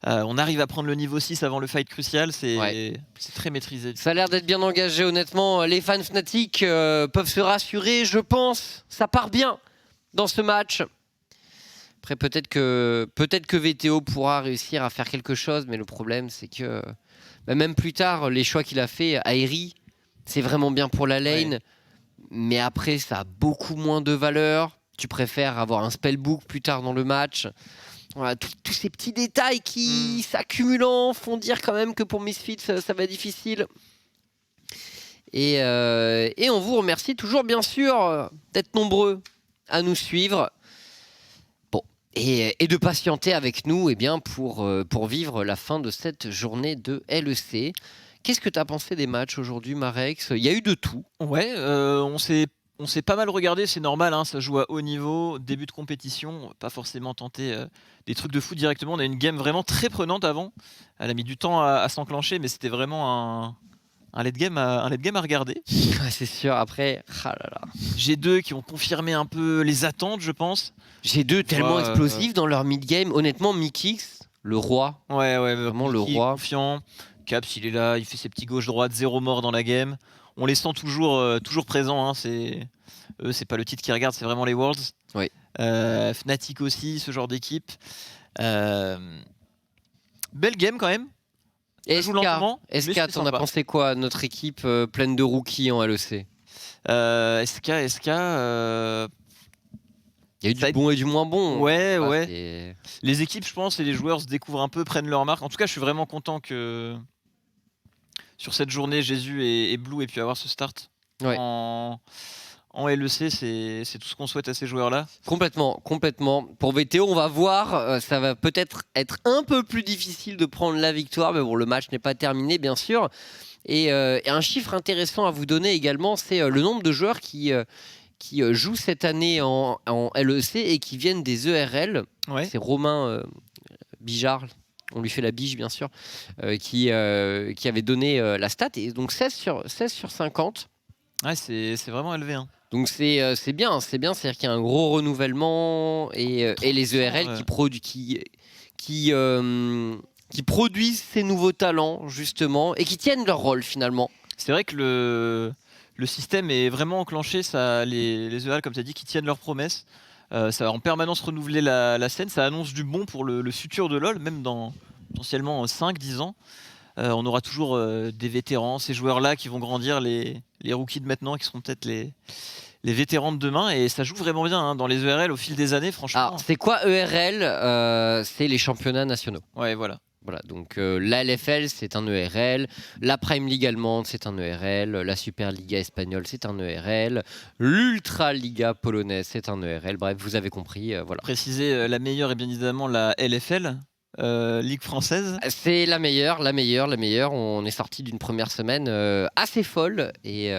Speaker 2: On arrive à prendre le niveau 6 avant le fight crucial, c'est très maîtrisé.
Speaker 1: Ça a l'air d'être bien engagé, honnêtement. Les fans Fnatic peuvent se rassurer, je pense. Ça part bien dans ce match. Après, peut-être que VTO pourra réussir à faire quelque chose, mais le problème, c'est que même plus tard, les choix qu'il a fait, Aery, c'est vraiment bien pour la lane, mais après, ça a beaucoup moins de valeur. Tu préfères avoir un spellbook plus tard dans le match. Voilà, tous ces petits détails qui s'accumulant font dire quand même que pour Misfits ça va être difficile. Et on vous remercie toujours, bien sûr, d'être nombreux à nous suivre. Bon, et de patienter avec nous pour vivre la fin de cette journée de LEC. Qu'est-ce que tu as pensé des matchs aujourd'hui, Marex ? Il y a eu de tout.
Speaker 2: Ouais, on s'est pas mal regardé, c'est normal, hein, ça joue à haut niveau, début de compétition, pas forcément tenter des trucs de foot directement. On a une game vraiment très prenante avant. Elle a mis du temps à s'enclencher, mais c'était vraiment un late game à regarder.
Speaker 1: Ouais, c'est sûr, après,
Speaker 2: G2 qui ont confirmé un peu les attentes, je pense.
Speaker 1: G2 tellement explosifs dans leur mid-game. Honnêtement, Mikix, le roi.
Speaker 2: Ouais,
Speaker 1: vraiment le roi.
Speaker 2: Confiant. Caps, il est là, il fait ses petits gauche-droite, 0 mort dans la game. On les sent toujours présents. Hein. Eux, c'est pas le titre qu'ils regardent, c'est vraiment les Worlds.
Speaker 1: Oui.
Speaker 2: Fnatic aussi, ce genre d'équipe. Belle game quand même.
Speaker 1: SK, t'en as pensé quoi, notre équipe pleine de rookies en LEC ?
Speaker 2: SK.
Speaker 1: Il y a eu du bon et du moins bon.
Speaker 2: Ouais. Les équipes, je pense, et les joueurs se découvrent un peu, prennent leur marque. En tout cas, je suis vraiment content que sur cette journée, Jésus et Blue aient pu avoir ce start.
Speaker 1: Ouais.
Speaker 2: En LEC, c'est tout ce qu'on souhaite à ces joueurs-là.
Speaker 1: Complètement. Pour VTO, on va voir. Ça va peut-être être un peu plus difficile de prendre la victoire, mais bon, le match n'est pas terminé, bien sûr. Et un chiffre intéressant à vous donner également, c'est le nombre de joueurs qui jouent cette année en LEC et qui viennent des ERL.
Speaker 2: Ouais.
Speaker 1: C'est Romain Bijard, on lui fait la bige bien sûr, qui avait donné la stat. Et donc 16 sur 50.
Speaker 2: Ouais, c'est vraiment élevé. Hein.
Speaker 1: Donc c'est bien, c'est-à-dire qu'il y a un gros renouvellement et les ERL qui produisent ces nouveaux talents justement et qui tiennent leur rôle finalement.
Speaker 2: C'est vrai que le système est vraiment enclenché, les ERL comme tu as dit qui tiennent leurs promesses. Ça va en permanence renouveler la scène, ça annonce du bon pour le futur de LoL, même dans potentiellement 5-10 ans. On aura toujours des vétérans, ces joueurs-là qui vont grandir, les rookies de maintenant qui seront peut-être les vétérans de demain, et ça joue vraiment bien hein, dans les ERL au fil des années, franchement.
Speaker 1: Alors, c'est quoi ERL ? C'est les championnats nationaux.
Speaker 2: Ouais, voilà.
Speaker 1: Donc la LFL, c'est un ERL, la Prime League allemande, c'est un ERL, la Super Liga espagnole, c'est un ERL, l'Ultra Liga polonaise, c'est un ERL. Bref, vous avez compris, voilà.
Speaker 2: Préciser, la meilleure est bien évidemment la LFL. Ligue française.
Speaker 1: C'est la meilleure. On est sorti d'une première semaine assez folle et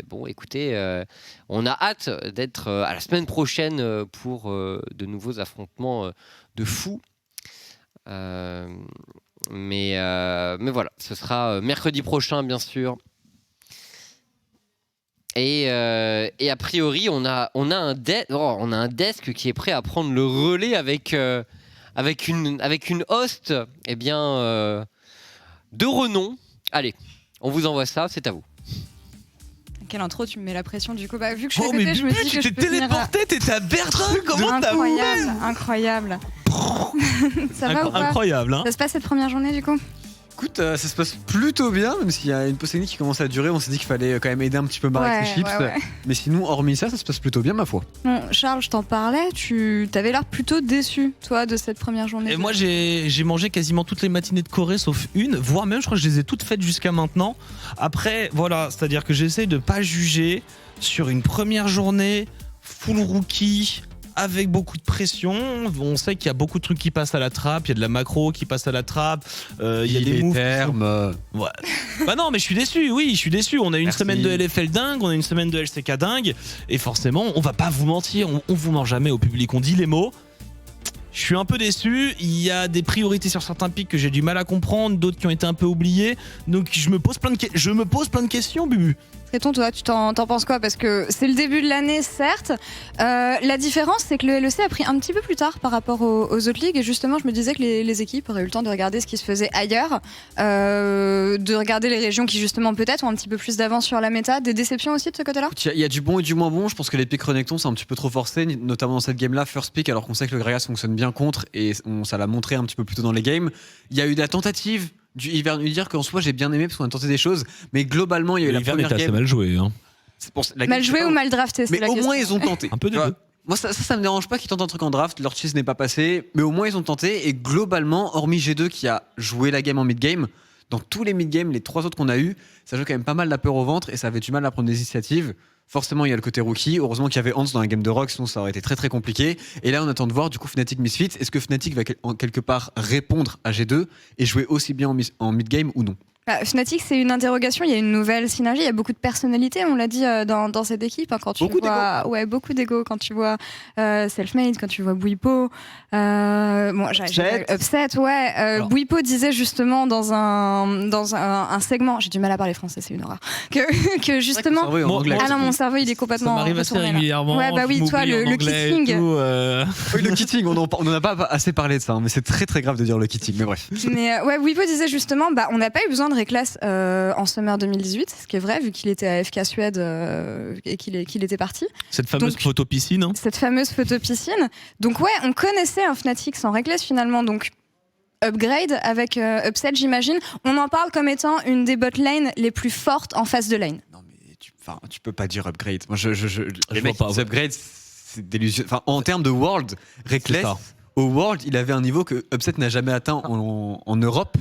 Speaker 1: bon, écoutez, on a hâte d'être à la semaine prochaine pour de nouveaux affrontements de fous. Mais voilà, ce sera mercredi prochain, bien sûr. Et a priori, on a un desk qui est prêt à prendre le relais avec une host de renom. Allez, on vous envoie ça, c'est à vous.
Speaker 3: Quelle intro, tu me mets la pression du coup. Bah, vu que je suis à côté, je me dis que je peux
Speaker 4: téléporté, t'étais à Bertrand, comment t'as fait ?
Speaker 3: Incroyable. Ça va ou pas ?
Speaker 4: Incroyable, hein.
Speaker 3: Ça se passe cette première journée du coup ?
Speaker 5: Écoute, ça se passe plutôt bien, même s'il y a une pause technique qui commence à durer, on s'est dit qu'il fallait quand même aider un petit peu Marex et Chips.
Speaker 3: Ouais.
Speaker 5: Mais sinon, hormis ça se passe plutôt bien, ma foi.
Speaker 3: Bon, Charles, je t'en parlais, tu t'avais l'air plutôt déçu, toi, de cette première journée.
Speaker 4: Et moi, j'ai mangé quasiment toutes les matinées de Corée, sauf une, voire même, je crois que je les ai toutes faites jusqu'à maintenant. Après, voilà, c'est-à-dire que j'essaye de pas juger sur une première journée full rookie, avec beaucoup de pression. On sait qu'il y a beaucoup de trucs qui passent à la trappe, il y a de la macro qui passe à la trappe, il y a des moves
Speaker 5: termes.
Speaker 4: Ouais. Bah non, mais je suis déçu, on a une
Speaker 5: Merci.
Speaker 4: semaine de LFL dingue, on a une semaine de LCK dingue, et forcément on va pas vous mentir, on vous ment jamais au public, on dit les mots. Je suis un peu déçu, il y a des priorités sur certains pics que j'ai du mal à comprendre, d'autres qui ont été un peu oubliés, donc je me pose plein de questions, Bubu.
Speaker 3: Tréton, toi, tu t'en penses quoi ? Parce que c'est le début de l'année, certes. La différence, c'est que le LEC a pris un petit peu plus tard par rapport aux autres ligues. Et justement, je me disais que les équipes auraient eu le temps de regarder ce qui se faisait ailleurs, de regarder les régions qui, justement, peut-être ont un petit peu plus d'avance sur la méta. Des déceptions aussi de ce côté-là ?
Speaker 5: Il y a du bon et du moins bon. Je pense que les pics Renekton, c'est un petit peu trop forcé, notamment dans cette game-là, first pick, alors qu'on sait que le Gragas fonctionne bien contre, et ça l'a montré un petit peu plus tôt dans les games. Il y a eu de la tentative. Il va nous dire qu'en soi j'ai bien aimé parce qu'on a tenté des choses, mais globalement il y a eu la première game.
Speaker 4: C'est mal joué, hein.
Speaker 3: Mal joué ou mal drafté, c'est
Speaker 5: mais
Speaker 3: la
Speaker 5: au
Speaker 3: question.
Speaker 5: moins ils ont tenté.
Speaker 4: Un peu de deux.
Speaker 5: Moi ça me dérange pas qu'ils tentent un truc en draft, leur cheese n'est pas passé, mais au moins ils ont tenté, et globalement hormis G2 qui a joué la game en mid game, dans tous les mid-games, les 3 autres qu'on a eu, ça joue quand même pas mal la peur au ventre et ça avait du mal à prendre des initiatives. Forcément, il y a le côté rookie. Heureusement qu'il y avait Hans dans la game de Rock, sinon ça aurait été très très compliqué. Et là, on attend de voir du coup Fnatic Misfits. Est-ce que Fnatic va quelque part répondre à G2 et jouer aussi bien en mid-game ou non?
Speaker 3: Fnatic, c'est une interrogation. Il y a une nouvelle synergie. Il y a beaucoup de personnalités, on l'a dit, dans cette équipe. Hein, quand tu
Speaker 5: Beaucoup
Speaker 3: vois, ouais, beaucoup d'ego. Quand tu vois Selfmade, quand tu vois Bwipo, Upset, ouais.
Speaker 4: Alors.
Speaker 3: Bwipo disait justement dans un segment, j'ai du mal à parler français, c'est une horreur, que justement.
Speaker 5: Cerveau est en anglais.
Speaker 3: Ah non, mon cerveau, il est complètement.
Speaker 4: Ça m'arrive assez
Speaker 3: retourné, là.
Speaker 4: régulièrement.
Speaker 3: Ouais, bah oui,
Speaker 4: je
Speaker 3: toi,
Speaker 4: m'oublie
Speaker 3: le
Speaker 4: en anglais et
Speaker 3: kitting.
Speaker 4: tout,
Speaker 5: Oui, le kitting, on en a pas assez parlé de ça, hein, mais c'est très très grave de dire le kitting, mais bref.
Speaker 3: Mais ouais, Bwipo disait justement, on n'a pas eu besoin de Reckless en Summer 2018, ce qui est vrai vu qu'il était à FK Suède et qu'il était parti.
Speaker 4: Cette fameuse
Speaker 3: Donc,
Speaker 4: photo piscine. Hein.
Speaker 3: Cette fameuse photo piscine. Donc ouais, on connaissait un Fnatic sans Reckless finalement, donc upgrade avec Upset j'imagine. On en parle comme étant une des bot lanes les plus fortes en phase de lane.
Speaker 5: Non, mais tu peux pas dire upgrade. Moi, les
Speaker 4: vois
Speaker 5: mecs,
Speaker 4: pas,
Speaker 5: les
Speaker 4: ouais.
Speaker 5: upgrades, c'est délusion. Enfin, en termes de World, Reckless,
Speaker 4: ça.
Speaker 5: au World, il avait un niveau que Upset n'a jamais atteint en Europe.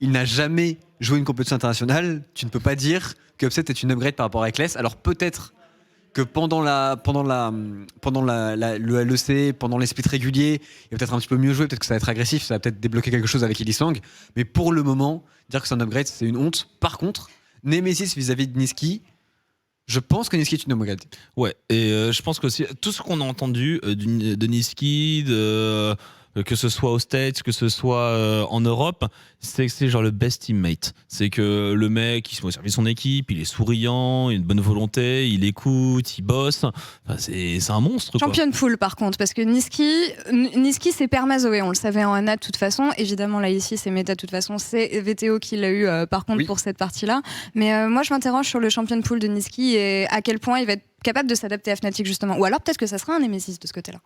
Speaker 5: Il n'a jamais joué une compétition internationale. Tu ne peux pas dire que Upset est une upgrade par rapport à Reckless. Alors peut-être que pendant le LEC, pendant les splits réguliers, il va peut-être un petit peu mieux jouer, peut-être que ça va être agressif, ça va peut-être débloquer quelque chose avec Elisang. Mais pour le moment, dire que c'est un upgrade, c'est une honte. Par contre, Nemesis vis-à-vis de Niski, je pense que Niski est une upgrade.
Speaker 4: Ouais, et je pense que aussi, tout ce qu'on a entendu de Niski, que ce soit aux States, que ce soit en Europe, c'est que c'est genre le best teammate. C'est que le mec, il se met au service de son équipe, il est souriant, il a une bonne volonté, il écoute, il bosse. Enfin, c'est un monstre, quoi.
Speaker 3: Champion pool par contre, parce que Niski c'est Permazoé, on le savait en ANA de toute façon. Évidemment là ici c'est méta de toute façon, c'est VTO qui l'a eu par contre
Speaker 5: Oui.
Speaker 3: pour cette partie-là. Mais moi je m'interroge sur le champion pool de Niski et à quel point il va être capable de s'adapter à Fnatic justement. Ou alors peut-être que ça sera un Nemesis de ce côté-là.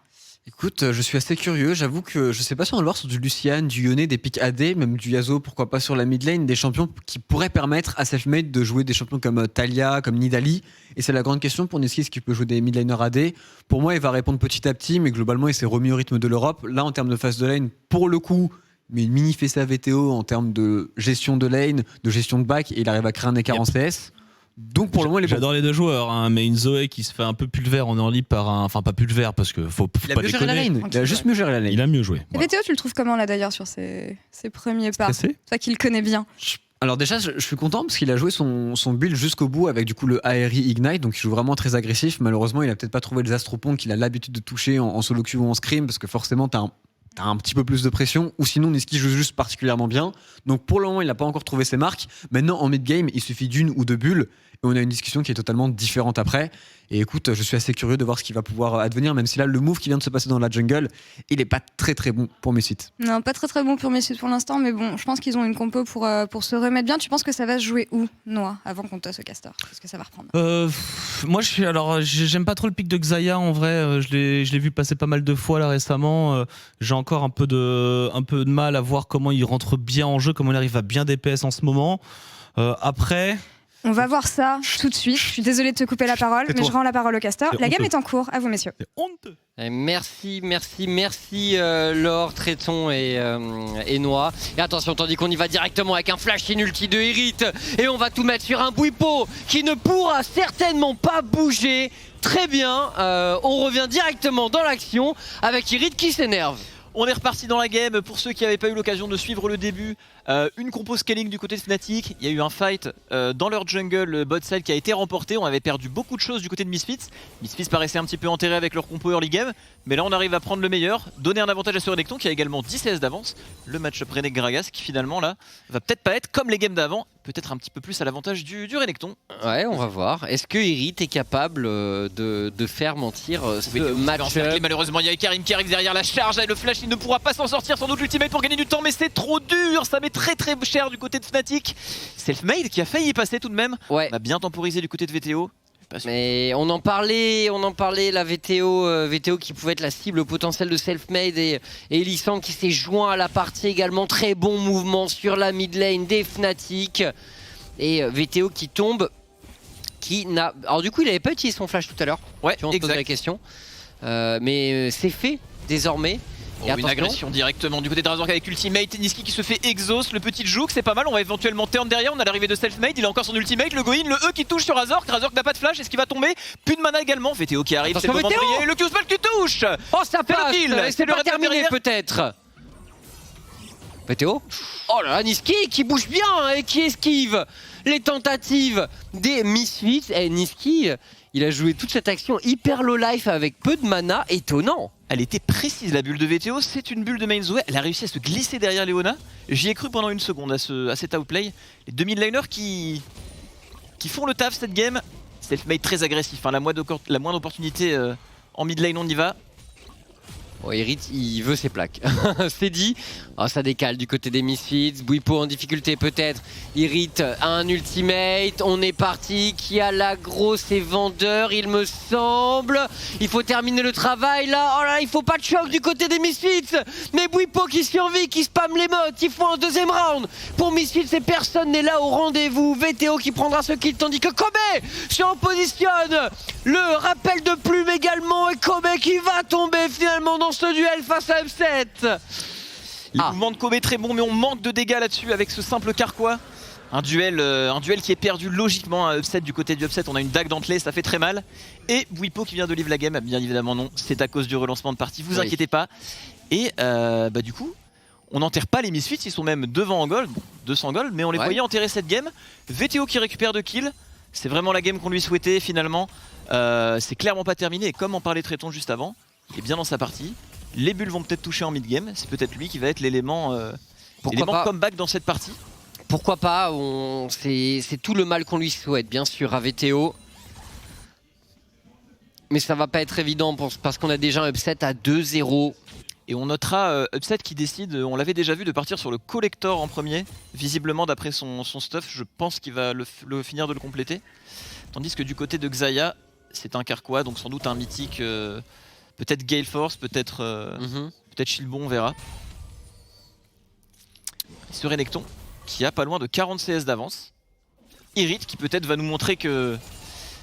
Speaker 5: Écoute, je suis assez curieux. J'avoue que je sais pas si on va le voir sur du Lucian, du Yone, des pics AD, même du Yasuo, pourquoi pas sur la mid lane, des champions qui pourraient permettre à Selfmade de jouer des champions comme Talia, comme Nidalee. Et c'est la grande question pour Niski, est-ce qu'il peut jouer des mid laners AD? Pour moi, il va répondre petit à petit, mais globalement, il s'est remis au rythme de l'Europe. Là, en termes de phase de lane, pour le coup, mais une mini fessée VTO en termes de gestion de lane, de gestion de back, et il arrive à créer un écart en CS. Donc pour le moment,
Speaker 4: J'adore les deux joueurs, hein, mais une Zoé qui se fait un peu pulvère en early par un. Enfin, pas pulvère parce que faut
Speaker 5: il a
Speaker 4: pas
Speaker 5: mieux géré la
Speaker 4: déconner.
Speaker 5: lane. Il a juste mieux géré la lane.
Speaker 4: Il a mieux joué.
Speaker 3: Et
Speaker 4: Voilà.
Speaker 3: VTO tu le trouves comment là d'ailleurs sur ses premiers pas?
Speaker 4: Stressé
Speaker 3: Toi qui le connais bien.
Speaker 5: Alors déjà, je suis content parce qu'il a joué son build jusqu'au bout avec du coup le ARI Ignite, donc il joue vraiment très agressif. Malheureusement, il a peut-être pas trouvé les astropons qu'il a l'habitude de toucher en solo queue ou en scrim, parce que forcément, t'as un petit peu plus de pression, ou sinon Niski joue juste particulièrement bien. Donc pour le moment, il n'a pas encore trouvé ses marques. Maintenant, en mid-game, il suffit d'une ou deux bulles, et on a une discussion qui est totalement différente après. Et écoute, je suis assez curieux de voir ce qui va pouvoir advenir, même si là, le move qui vient de se passer dans la jungle, il est pas très très bon pour mes sites.
Speaker 3: Non, pas très très bon pour Messieurs pour l'instant, mais bon, je pense qu'ils ont une compo pour se remettre bien. Tu penses que ça va se jouer où, Noah, avant qu'on te ce caster? Est-ce que ça va reprendre?
Speaker 4: Moi, j'aime pas trop le pic de Xayah en vrai. Je l'ai vu passer pas mal de fois là récemment. J'ai encore un peu de mal à voir comment il rentre bien en jeu, comment il arrive à bien DPS en ce moment. Après.
Speaker 3: On va voir ça tout de suite. Je suis désolée de te couper la parole, mais
Speaker 5: toi.
Speaker 3: je rends la parole au caster.
Speaker 4: C'est
Speaker 3: La game
Speaker 4: honteux.
Speaker 3: est en cours, à vous messieurs.
Speaker 4: C'est honteux.
Speaker 1: Et merci Laure, Tréton et Noah. Et attention, tandis qu'on y va directement avec un flash in ulti de Hérite. Et on va tout mettre sur un Bwipo qui ne pourra certainement pas bouger. Très bien, on revient directement dans l'action avec Hérite qui s'énerve.
Speaker 2: On est reparti dans la game. Pour ceux qui n'avaient pas eu l'occasion de suivre le début, une compo scaling du côté de Fnatic. Il y a eu un fight dans leur jungle bot side qui a été remporté. On avait perdu beaucoup de choses du côté de Misfits. Misfits paraissait un petit peu enterré avec leur compo early game. Mais là on arrive à prendre le meilleur, donner un avantage à ce Renekton qui a également 10 CS d'avance. Le match-up Renekton-Gragas qui finalement là va peut-être pas être comme les games d'avant. Peut-être un petit peu plus à l'avantage du Renekton.
Speaker 1: Ouais, on va voir. Est-ce que Hérite est capable de faire mentir ce match?
Speaker 2: Malheureusement il y a Karim qui arrive derrière la charge et le flash il ne pourra pas s'en sortir, sans doute l'ultimate pour gagner du temps, mais c'est trop dur, ça met très très cher du côté de Fnatic. Selfmade qui a failli y passer tout de même.
Speaker 1: Ouais.
Speaker 2: On a bien temporisé du côté de VTO.
Speaker 1: Mais on en parlait, la VTO qui pouvait être la cible potentielle de Selfmade et Elisang qui s'est joint à la partie également. Très bon mouvement sur la mid lane des Fnatic. Et VTO qui tombe, qui n'a... Alors du coup il n'avait pas utilisé son flash tout à l'heure.
Speaker 2: Ouais,
Speaker 1: Tu vas se poser la question. Mais c'est fait désormais.
Speaker 2: Oh, une agression directement du côté de Razork avec ultimate, Niski qui se fait exhaust, le petit juke, c'est pas mal, on va éventuellement turn derrière, on a l'arrivée de Selfmade, il a encore son ultimate, le go-in, le E qui touche sur Razork, Razork n'a pas de flash, est-ce qu'il va tomber? Plus de mana également, VTO qui arrive, c'est le moment de briller, le Q-spell qui touche.
Speaker 1: Oh ça passe,
Speaker 2: et
Speaker 1: c'est le terminé peut-être. VTO. Oh là là, Niski qui bouge bien et qui esquive les tentatives des Misfits. Et Niski, il a joué toute cette action hyper low life avec peu de mana, étonnant.
Speaker 2: Elle était précise la bulle de VTO, c'est une bulle de main Zoé, elle a réussi à se glisser derrière Leona. J'y ai cru pendant une seconde à cet outplay. Les 2 mid-laners qui font le taf cette game. Selfmade très agressif, hein, la moindre opportunité en mid lane on y va.
Speaker 1: Oh, Irit, il veut ses plaques. C'est dit. Oh, ça décale du côté des Misfits. Bwipo en difficulté peut-être. Irit a un ultimate. On est parti. Qui a la grosse et vendeur, il me semble. Il faut terminer le travail là. Oh là, il faut pas de choc du côté des Misfits. Mais Bwipo qui survit, qui spamme les modes. Il faut un deuxième round. Pour Misfits et personne n'est là au rendez-vous. VTO qui prendra ce kill tandis que Kobe se repositionne. Le rappel de plume également. Et Kobe qui va tomber finalement dans ce duel face à Upset.
Speaker 2: Les mouvements de Kobe très bons, mais on manque de dégâts là-dessus avec ce simple carquois. Un duel qui est perdu logiquement à Upset. Du côté du Upset, on a une dague dentelée, ça fait très mal. Et Bwipo qui vient de livre la game, bien évidemment non, c'est à cause du relancement de partie, vous inquiétez pas. Et du coup, on n'enterre pas les Misfits, ils sont même devant en gold, 200 gold, mais on les voyait enterrer cette game. VTO qui récupère 2 kills, c'est vraiment la game qu'on lui souhaitait finalement. C'est clairement pas terminé, et comme en parlait Tréton juste avant, il est bien dans sa partie. Les bulles vont peut-être toucher en mid-game, c'est peut-être lui qui va être l'élément comeback dans cette partie.
Speaker 1: Pourquoi pas, c'est tout le mal qu'on lui souhaite, bien sûr, à VTO. Mais ça va pas être évident parce qu'on a déjà un Upset à 2-0.
Speaker 2: Et on notera Upset qui décide, on l'avait déjà vu, de partir sur le collector en premier. Visiblement, d'après son stuff, je pense qu'il va le finir de le compléter. Tandis que du côté de Xayah, c'est un Carquois, donc sans doute un mythique... peut-être Gale Force, peut-être Shieldbon, on verra. Il serait Necton qui a pas loin de 40 CS d'avance. Irit qui peut-être va nous montrer que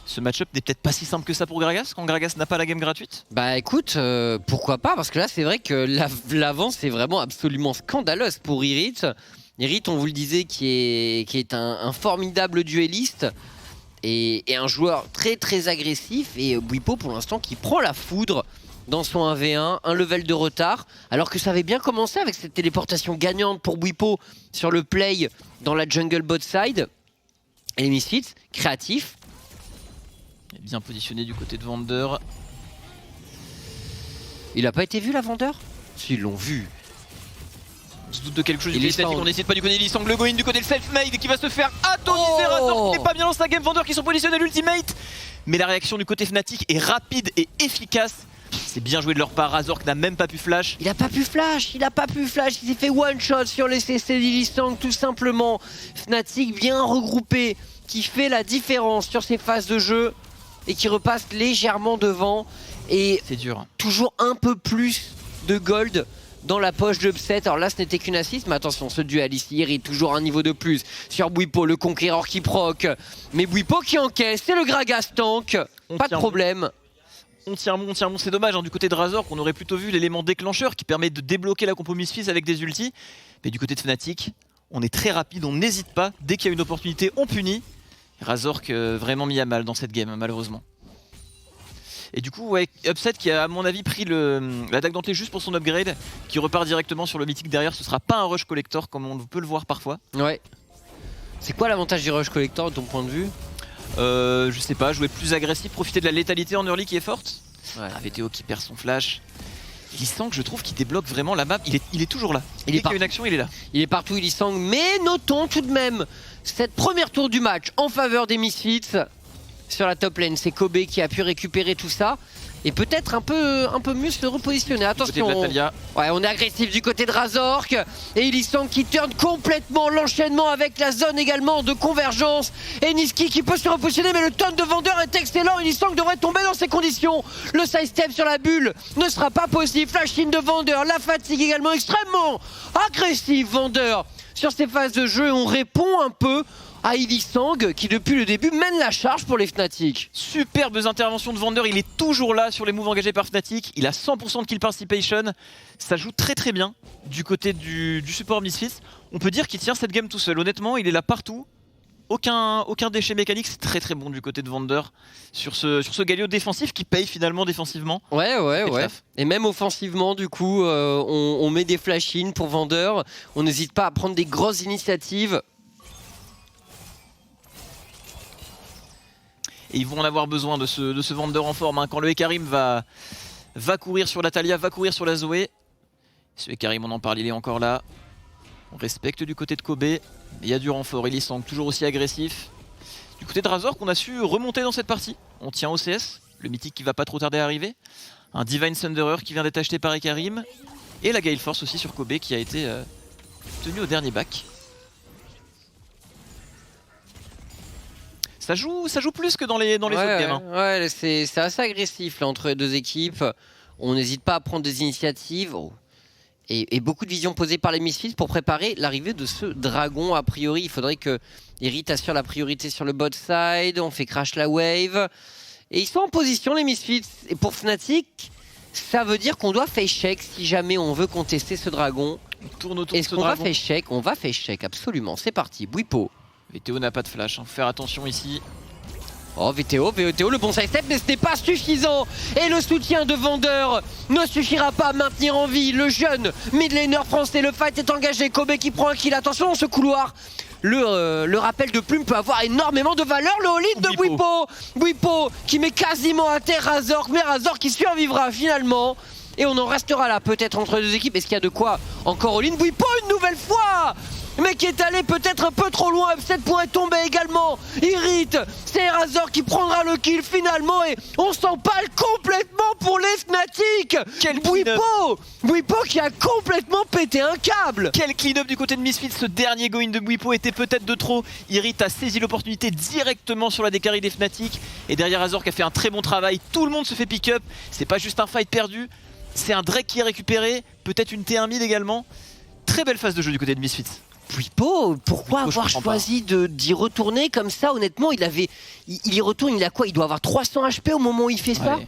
Speaker 2: ce match-up n'est peut-être pas si simple que ça pour Gragas quand Gragas n'a pas la game gratuite.
Speaker 1: Bah écoute, pourquoi pas, parce que là c'est vrai que l'avance est vraiment absolument scandaleuse pour Irit. Irit, on vous le disait, qui est un formidable duelliste. Et un joueur très très agressif, et Bwipo pour l'instant qui prend la foudre dans son 1v1, un level de retard, alors que ça avait bien commencé avec cette téléportation gagnante pour Bwipo sur le play dans la jungle bot side. Et les Misfits, créatifs.
Speaker 2: Bien positionné du côté de Vendeur.
Speaker 1: Il a pas été vu la Vendeur? Si, ils l'ont vu.
Speaker 2: On se doute de quelque chose, on n'essaie pas du côté d'Ilisang, le go-in du côté de Selfmade qui va se faire atoniser. Razork qui n'est pas bien dans sa game, Vendeur qui sont positionnés à l'ultimate. Mais la réaction du côté Fnatic est rapide et efficace. C'est bien joué de leur part, Razork n'a même pas pu flash.
Speaker 1: Il a pas pu flash, il s'est fait one shot sur les CC d'Ilisang tout simplement. Fnatic bien regroupé, qui fait la différence sur ces phases de jeu et qui repasse légèrement devant. Et
Speaker 2: c'est dur.
Speaker 1: Toujours un peu plus de gold dans la poche de Upset. Alors là ce n'était qu'une assist, mais attention, ce duel ici irrite toujours un niveau de plus sur Bwipo, le conquérant qui proc. Mais Bwipo qui encaisse, c'est le Gragas tank, pas de problème.
Speaker 2: On tient bon, c'est dommage, hein, du côté de Razork on aurait plutôt vu l'élément déclencheur qui permet de débloquer la compo Misfits avec des ultis. Mais du côté de Fnatic, on est très rapide, on n'hésite pas, dès qu'il y a une opportunité on punit. Razork vraiment mis à mal dans cette game malheureusement. Et du coup, ouais, Upset qui a à mon avis pris la dague dentelée juste pour son upgrade, qui repart directement sur le mythique derrière. Ce sera pas un rush collector comme on peut le voir parfois.
Speaker 1: Ouais. C'est quoi l'avantage du rush collector de ton point de vue?
Speaker 2: Je sais pas, jouer plus agressif, profiter de la létalité en early qui est forte.
Speaker 1: Ouais.
Speaker 2: VTO qui perd son flash. Ilisang, je trouve qu'il débloque vraiment la map. Il est toujours là. Dès qu'il y a une action, il est là.
Speaker 1: Il est partout, Ilisang. Mais notons tout de même cette première tour du match en faveur des Misfits. Sur la top lane, c'est Kobe qui a pu récupérer tout ça et peut-être un peu mieux se repositionner. Attention, on est agressif du côté de Razork et Ilisang qui turn complètement l'enchaînement avec la zone également de convergence et Niski qui peut se repositionner, mais le turn de Vendeur est excellent. Ilisang devrait tomber dans ces conditions. Le sidestep sur la bulle ne sera pas possible. Flash in de Vendeur, la fatigue également extrêmement agressive. Vendeur sur ces phases de jeu, on répond un peu à Ilisang qui depuis le début mène la charge pour les Fnatic.
Speaker 2: Superbes interventions de Vander, il est toujours là sur les moves engagés par Fnatic, il a 100% de kill participation, ça joue très très bien du côté du support Misfits. On peut dire qu'il tient cette game tout seul, honnêtement il est là partout, aucun déchet mécanique, c'est très très bon du côté de Vander sur ce Galio défensif qui paye finalement défensivement.
Speaker 1: Ouais. Et même offensivement du coup, on met des flash-in pour Vander, on n'hésite pas à prendre des grosses initiatives.
Speaker 2: Et ils vont en avoir besoin de ce Vander en forme. Hein. Quand le Hecarim va courir sur la Taliyah, va courir sur la Zoé. Ce Hecarim, on en parle, il est encore là. On respecte du côté de Kobe. Il y a du renfort, Ilisang toujours aussi agressif. Du côté de Razor, qu'on a su remonter dans cette partie. On tient OCS, le mythique qui va pas trop tarder à arriver. Un Divine Thunderer qui vient d'être acheté par Hecarim. Et la Gale Force aussi sur Kobe qui a été tenu au dernier bac. Ça joue plus que dans les autres games. Hein.
Speaker 1: Ouais, c'est assez agressif là, entre les deux équipes. On n'hésite pas à prendre des initiatives. Et beaucoup de visions posées par les Misfits pour préparer l'arrivée de ce dragon. A priori, il faudrait que Irit assure la priorité sur le bot side. On fait crash la wave. Et ils sont en position, les Misfits. Et pour Fnatic, ça veut dire qu'on doit face check si jamais on veut contester ce dragon.
Speaker 2: On tourne autour de ce
Speaker 1: dragon. Est-ce qu'on va face check? On va face check, absolument. C'est parti. Bwipo.
Speaker 2: VTO n'a pas de flash, hein. Faut faire attention ici.
Speaker 1: Oh VTO, le bon side step, mais ce n'est pas suffisant. Et le soutien de Vander ne suffira pas à maintenir en vie le jeune mid laner français. Le fight est engagé, Kobe qui prend un kill. Attention dans ce couloir. Le rappel de Plume peut avoir énormément de valeur. Le all-in de Bwipo qui met quasiment à terre Razor, mais Razor qui survivra finalement. Et on en restera là peut-être entre deux équipes. Est-ce qu'il y a de quoi encore all-in? Bwipo une nouvelle fois, mais qui est allé peut-être un peu trop loin. Upset pourrait tomber également. Irit, c'est Razor qui prendra le kill finalement. Et on s'empale complètement pour les Fnatic.
Speaker 2: Quel
Speaker 1: Bwipo qui a complètement pété un câble.
Speaker 2: Quel clean-up du côté de Misfits. Ce dernier go-in de Bwipo était peut-être de trop. Irit a saisi l'opportunité directement sur la décarry des Fnatic. Et derrière Razor qui a fait un très bon travail. Tout le monde se fait pick-up. C'est pas juste un fight perdu. C'est un Drake qui est récupéré. Peut-être une T1 mid également. Très belle phase de jeu du côté de Misfits.
Speaker 1: Bwipo, pourquoi avoir choisi d'y retourner comme ça? Honnêtement, il y retourne, il a quoi? Il doit avoir 300 HP au moment où il fait ça.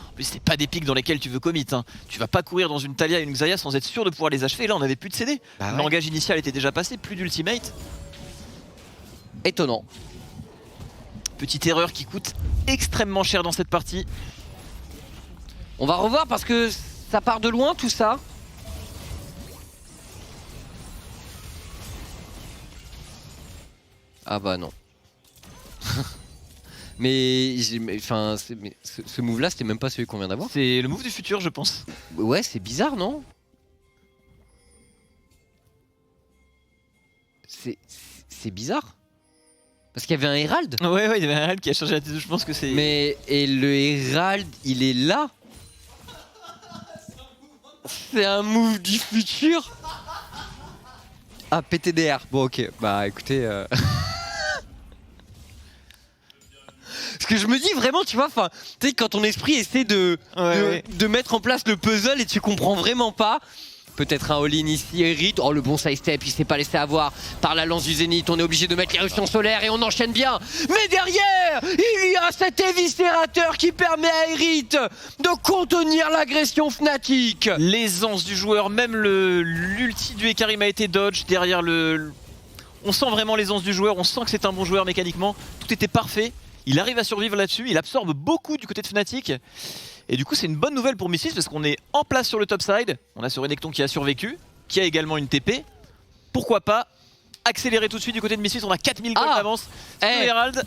Speaker 2: En plus, c'est pas des pics dans lesquels tu veux commit. Hein. Tu vas pas courir dans une Taliyah et une Xayah sans être sûr de pouvoir les achever. Et là, on avait plus de CD. Le langage initial était déjà passé, plus d'ultimate.
Speaker 1: Étonnant.
Speaker 2: Petite erreur qui coûte extrêmement cher dans cette partie.
Speaker 1: On va revoir parce que ça part de loin tout ça. Ah bah non. mais ce move là c'était même pas celui qu'on vient d'avoir.
Speaker 2: C'est le move du futur je pense.
Speaker 1: Ouais c'est bizarre non? C'est bizarre. Parce qu'il y avait un Herald.
Speaker 2: Ouais il y avait un Herald qui a changé la tête, je pense que c'est...
Speaker 1: Mais et le Herald il est là. C'est un move du futur. Ah PTDR. Bon ok bah écoutez Parce que je me dis vraiment, tu vois, tu sais, quand ton esprit essaie de mettre en place le puzzle et tu comprends vraiment pas. Peut-être un all-in ici, Irit. Oh, le bon side step, il s'est pas laissé avoir par la lance du Zénith. On est obligé de mettre l'éruption solaire et on enchaîne bien. Mais derrière, il y a cet éviscérateur qui permet à Irit de contenir l'agression Fnatic.
Speaker 2: L'aisance du joueur, même l'ulti du Hecarim a été dodge. Derrière on sent vraiment l'aisance du joueur, on sent que c'est un bon joueur mécaniquement. Tout était parfait. Il arrive à survivre là-dessus, il absorbe beaucoup du côté de Fnatic. Et du coup c'est une bonne nouvelle pour Misfits parce qu'on est en place sur le top side. On a ce Renekton qui a survécu, qui a également une TP. Pourquoi pas accélérer tout de suite du côté de Misfits, on a 4000 gold d'avance. Herald.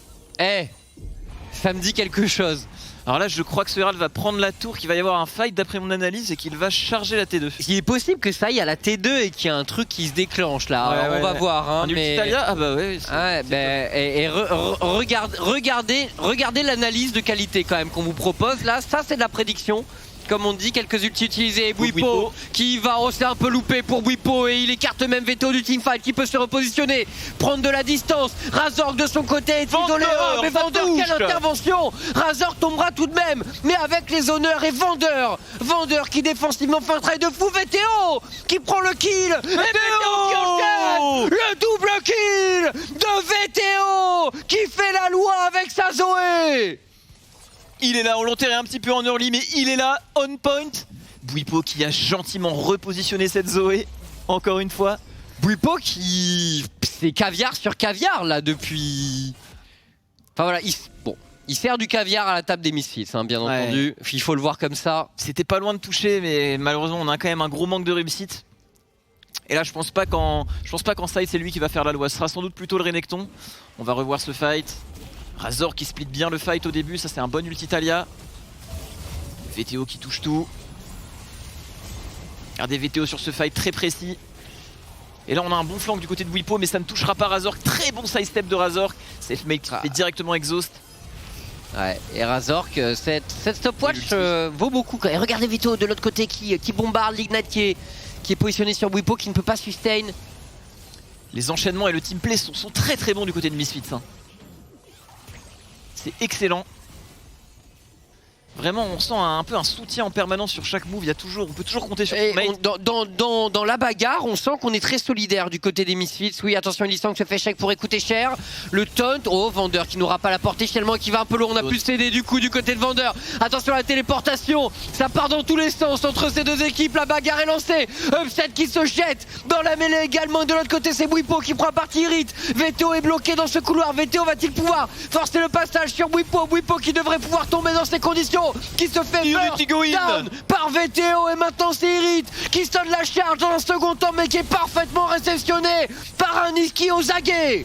Speaker 1: Ça me dit quelque chose.
Speaker 2: Alors là je crois que ce Herald va prendre la tour, qu'il va y avoir un fight d'après mon analyse et qu'il va charger la T2.
Speaker 1: Il est possible que ça aille à la T2 et qu'il y a un truc qui se déclenche là. On va voir. Hein,
Speaker 2: mais... Ah bah ouais.
Speaker 1: Regardez l'analyse de qualité quand même qu'on vous propose là. Ça c'est de la prédiction comme on dit, quelques ultis utilisés.
Speaker 2: Bwipo.
Speaker 1: Bwipo qui va, c'est un peu loupé pour Bwipo et il écarte même Veto du teamfight qui peut se repositionner, prendre de la distance. Razork de son côté est isolé. Oh, mais Vander, quelle intervention! Razork tombera tout de même, mais avec les honneurs et Vander qui défensivement fait un travail de fou. VTO qui prend le kill. Et VTO qui enchaîne le double kill de VTO qui fait la loi avec sa Zoé.
Speaker 2: Il est là, on l'enterrait un petit peu en early, mais il est là, on point. Bwipo qui a gentiment repositionné cette Zoé, encore une fois.
Speaker 1: Bwipo qui... c'est caviar sur caviar là depuis... Enfin voilà, il sert du caviar à la table des Misfits, hein, bien entendu. Il faut le voir comme ça.
Speaker 2: C'était pas loin de toucher, mais malheureusement on a quand même un gros manque de réussite. Et là je pense pas qu'en side c'est lui qui va faire la loi, ce sera sans doute plutôt le Renekton. On va revoir ce fight. Razork qui split bien le fight au début, ça c'est un bon ulti Talia. VTO qui touche tout. Regardez VTO sur ce fight très précis. Et là on a un bon flank du côté de Bwipo, mais ça ne touchera pas Razork. Très bon sidestep de Razork. Selfmade qui fait directement exhaust.
Speaker 1: Ouais, et Razork, cette stopwatch vaut beaucoup. Et regardez VTO de l'autre côté qui bombarde l'Ignite qui est positionné sur Bwipo, qui ne peut pas sustain.
Speaker 2: Les enchaînements et le teamplay sont très très bons du côté de Misfits. Hein. C'est excellent. Vraiment, on sent un peu un soutien en permanence sur chaque move. On peut toujours compter sur son mate.
Speaker 1: Dans la bagarre, on sent qu'on est très solidaire du côté des Misfits. Oui, attention, Lee-Sang se fait chèque pour écouter cher. Le taunt, oh, Vander qui n'aura pas la portée finalement, qui va un peu lourd. On a pu céder du coup du côté de Vander. Attention à la téléportation, ça part dans tous les sens entre ces deux équipes. La bagarre est lancée. Upset qui se jette dans la mêlée également. De l'autre côté, c'est Bwipo qui prend partie Irrit. VTO est bloqué dans ce couloir. VTO va-t-il pouvoir forcer le passage sur Bwipo? Bwipo qui devrait pouvoir tomber dans ces conditions, qui se fait down par VTO. Et maintenant c'est Irrit qui sonne la charge dans un second temps, mais qui est parfaitement réceptionné par un Niski Ozage.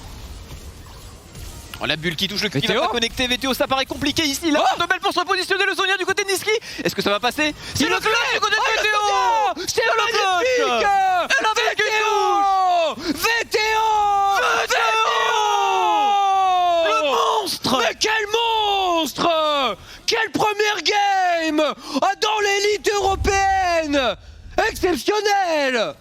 Speaker 2: Oh, la bulle qui touche le cul, qui va pas connecter VTO, ça paraît compliqué ici. Là, de belle pour se repositionner, le Zonia du côté de Niski. Est-ce que ça va passer? C'est le clutch du côté de VTO. C'est le clutch. Elle avait
Speaker 1: VTO
Speaker 2: le monstre.
Speaker 1: Mais quel monstre! Quelle première game dans l'élite européenne! Exceptionnel!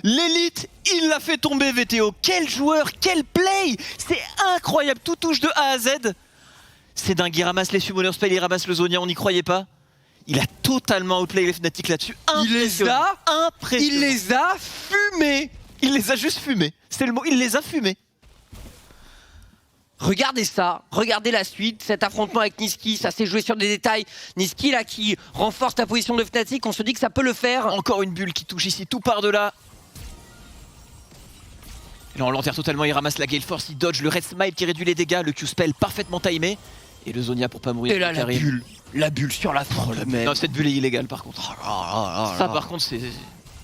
Speaker 2: L'élite, il l'a fait tomber VTO. Quel joueur, quel play! C'est incroyable, tout touche de A à Z. C'est dingue, il ramasse les Summoner Spell, il ramasse le Zonia, on n'y croyait pas. Il a totalement outplay les Fnatic là-dessus.
Speaker 1: Il les a fumés.
Speaker 2: Il les a juste fumés. C'est le mot, il les a fumés.
Speaker 1: Regardez ça, regardez la suite, cet affrontement avec Niski, ça s'est joué sur des détails. Niski là qui renforce la position de Fnatic, on se dit que ça peut le faire.
Speaker 2: Encore une bulle qui touche ici, tout par delà. Et là on l'enterre totalement, il ramasse la Gale Force, il dodge le Red Smite qui réduit les dégâts, le Q-Spell parfaitement timé. Et le Zonia pour pas mourir.
Speaker 1: Et là la bulle sur la front.
Speaker 2: Non, cette bulle est illégale par contre. Ça par contre c'est...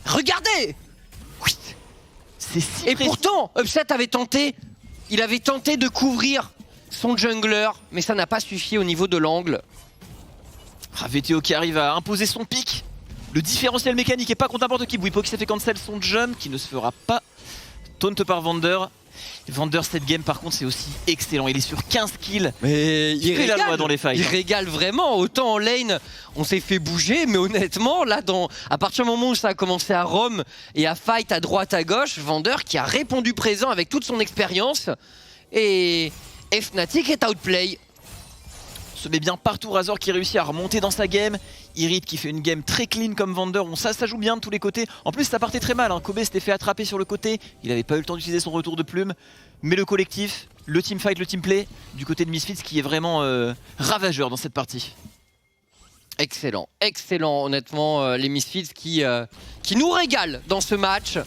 Speaker 1: Regardez.
Speaker 2: C'est si
Speaker 1: Et
Speaker 2: précis.
Speaker 1: pourtant, Upset avait tenté de couvrir son jungler, mais ça n'a pas suffi au niveau de l'angle.
Speaker 2: VTO qui arrive à imposer son pic. Le différentiel mécanique est pas contre n'importe qui. Bwipo qui s'est fait cancel son jump, qui ne se fera pas taunt par Vander. Vander cette game par contre c'est aussi excellent, il est sur 15 kills.
Speaker 1: Mais il
Speaker 2: fait la loi dans les fights.
Speaker 1: Il régale vraiment, autant en lane on s'est fait bouger, mais honnêtement là à partir du moment où ça a commencé à roam et à fight à droite à gauche, Vander qui a répondu présent avec toute son expérience et Fnatic est outplay.
Speaker 2: Se met bien partout, Razor qui réussit à remonter dans sa game. Irrit qui fait une game très clean comme Vander, ça joue bien de tous les côtés. En plus ça partait très mal, hein. Kobe s'était fait attraper sur le côté, il n'avait pas eu le temps d'utiliser son retour de plume. Mais le collectif, le teamfight, le teamplay du côté de Misfits qui est vraiment ravageur dans cette partie.
Speaker 1: Excellent, excellent honnêtement les Misfits qui nous régalent dans ce match.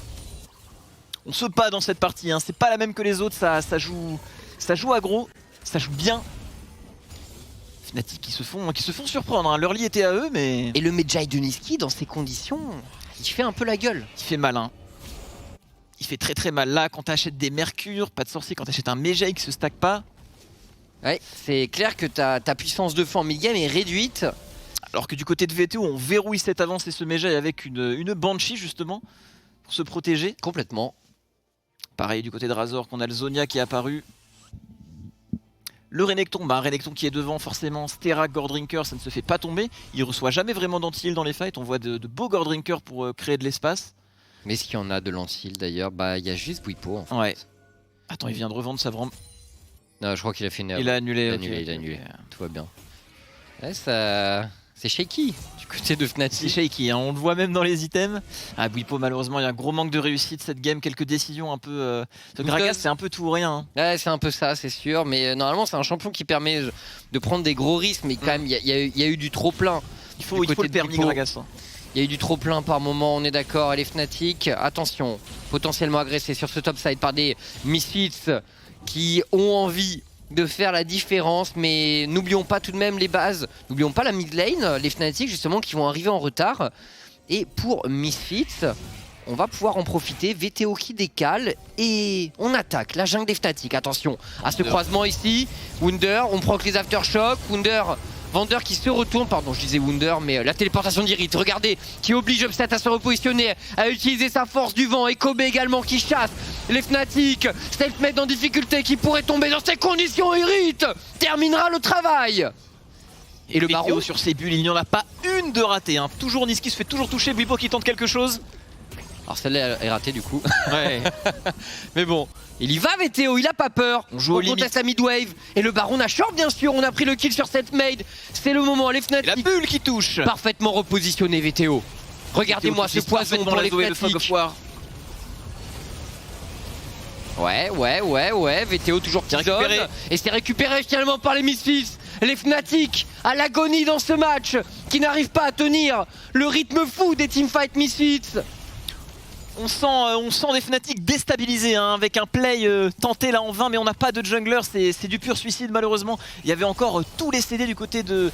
Speaker 2: On se bat dans cette partie, hein. C'est pas la même que les autres, ça joue aggro, ça joue bien. Fnatic qui se font surprendre, hein. L'early était à eux mais...
Speaker 1: Et le Medjay de Niski dans ces conditions, il fait un peu la gueule.
Speaker 2: Il fait mal, hein. Il fait très très mal. Là quand t'achètes des mercures, pas de sorcier, quand t'achètes un Medjay qui se stack pas.
Speaker 1: Ouais, c'est clair que ta puissance de feu en mid-game est réduite.
Speaker 2: Alors que du côté de VTO on verrouille cette avance et ce Medjay avec une Banshee justement pour se protéger.
Speaker 1: Complètement.
Speaker 2: Pareil du côté de Razor qu'on a le Zonia qui est apparu. Le Renekton, bah, un Renekton qui est devant forcément, Sterak, Goredrinker, ça ne se fait pas tomber. Il reçoit jamais vraiment d'anti-heal dans les fights, on voit de beaux Goredrinker pour créer de l'espace.
Speaker 1: Mais est-ce qu'il y en a de l'anti-heal d'ailleurs? Bah il y a juste Bwipo en fait.
Speaker 2: Ouais. Attends, il vient de revendre sa vraiment...
Speaker 1: Non, je crois qu'il a fait une erreur.
Speaker 2: Il a annulé,
Speaker 1: Il a
Speaker 2: ok,
Speaker 1: annulé,
Speaker 2: ok,
Speaker 1: il a annulé.
Speaker 2: ok.
Speaker 1: Tout va bien. Ouais, ça... C'est shaky du côté de
Speaker 2: C'est
Speaker 1: Fnatic.
Speaker 2: shaky, hein. On le voit même dans les items. Ah, Bwipo, malheureusement, il y a un gros manque de réussite cette game, quelques décisions un peu... Ce Gragas, c'est un peu tout ou rien. Hein.
Speaker 1: Ouais, c'est un peu ça, c'est sûr. Mais normalement, c'est un champion qui permet de prendre des gros risques. Mais quand même, il y a eu du trop-plein.
Speaker 2: Il faut
Speaker 1: côté
Speaker 2: le
Speaker 1: de
Speaker 2: permis
Speaker 1: Bwipo.
Speaker 2: Gragas. Hein.
Speaker 1: Il y a eu du trop-plein par moment, on est d'accord. Elle est Fnatic. Attention, potentiellement agressé sur ce top side par des Misfits qui ont envie de faire la différence, mais n'oublions pas tout de même les bases, n'oublions pas la mid lane, les Fnatic justement qui vont arriver en retard. Et pour Misfits, on va pouvoir en profiter, VTO qui décale et on attaque la jungle des Fnatic. Attention à ce croisement ici, Wunder, on proc les aftershocks, Vander qui se retourne, pardon je disais Wunder, mais la téléportation d'Irit, regardez, qui oblige Upset à se repositionner, à utiliser sa force du vent, et Kobe également qui chasse les Fnatic, Selfmade en difficulté qui pourrait tomber dans ces conditions, Irit terminera le travail. Et le
Speaker 2: Météo
Speaker 1: baron
Speaker 2: sur ses bulles, il n'y en a pas une de ratée. Hein. Toujours Niski se fait toujours toucher, Bwipo qui tente quelque chose.
Speaker 1: Alors celle-là est ratée du coup.
Speaker 2: Ouais.
Speaker 1: Mais bon, il y va VTO, il a pas peur.
Speaker 2: On joue aux limites.
Speaker 1: conteste la midwave. Et le baron Nashor bien sûr, on a pris le kill sur cette maid. C'est le moment, les
Speaker 2: Et la
Speaker 1: Fnatic
Speaker 2: bulle qui touche.
Speaker 1: parfaitement repositionné VTO. Regardez-moi ce poison
Speaker 2: dans
Speaker 1: pour
Speaker 2: la
Speaker 1: les
Speaker 2: Zoé, le Fog of
Speaker 1: Fnatic.
Speaker 2: War.
Speaker 1: Ouais, VTO toujours qui
Speaker 2: récupéré.
Speaker 1: zone. Et c'est récupéré finalement par les Misfits. Les Fnatic à l'agonie dans ce match, qui n'arrivent pas à tenir le rythme fou des teamfight Misfits.
Speaker 2: On sent des Fnatic déstabilisés hein, avec un play tenté là en vain, mais on n'a pas de jungler, c'est du pur suicide malheureusement. Il y avait encore tous les CD du côté de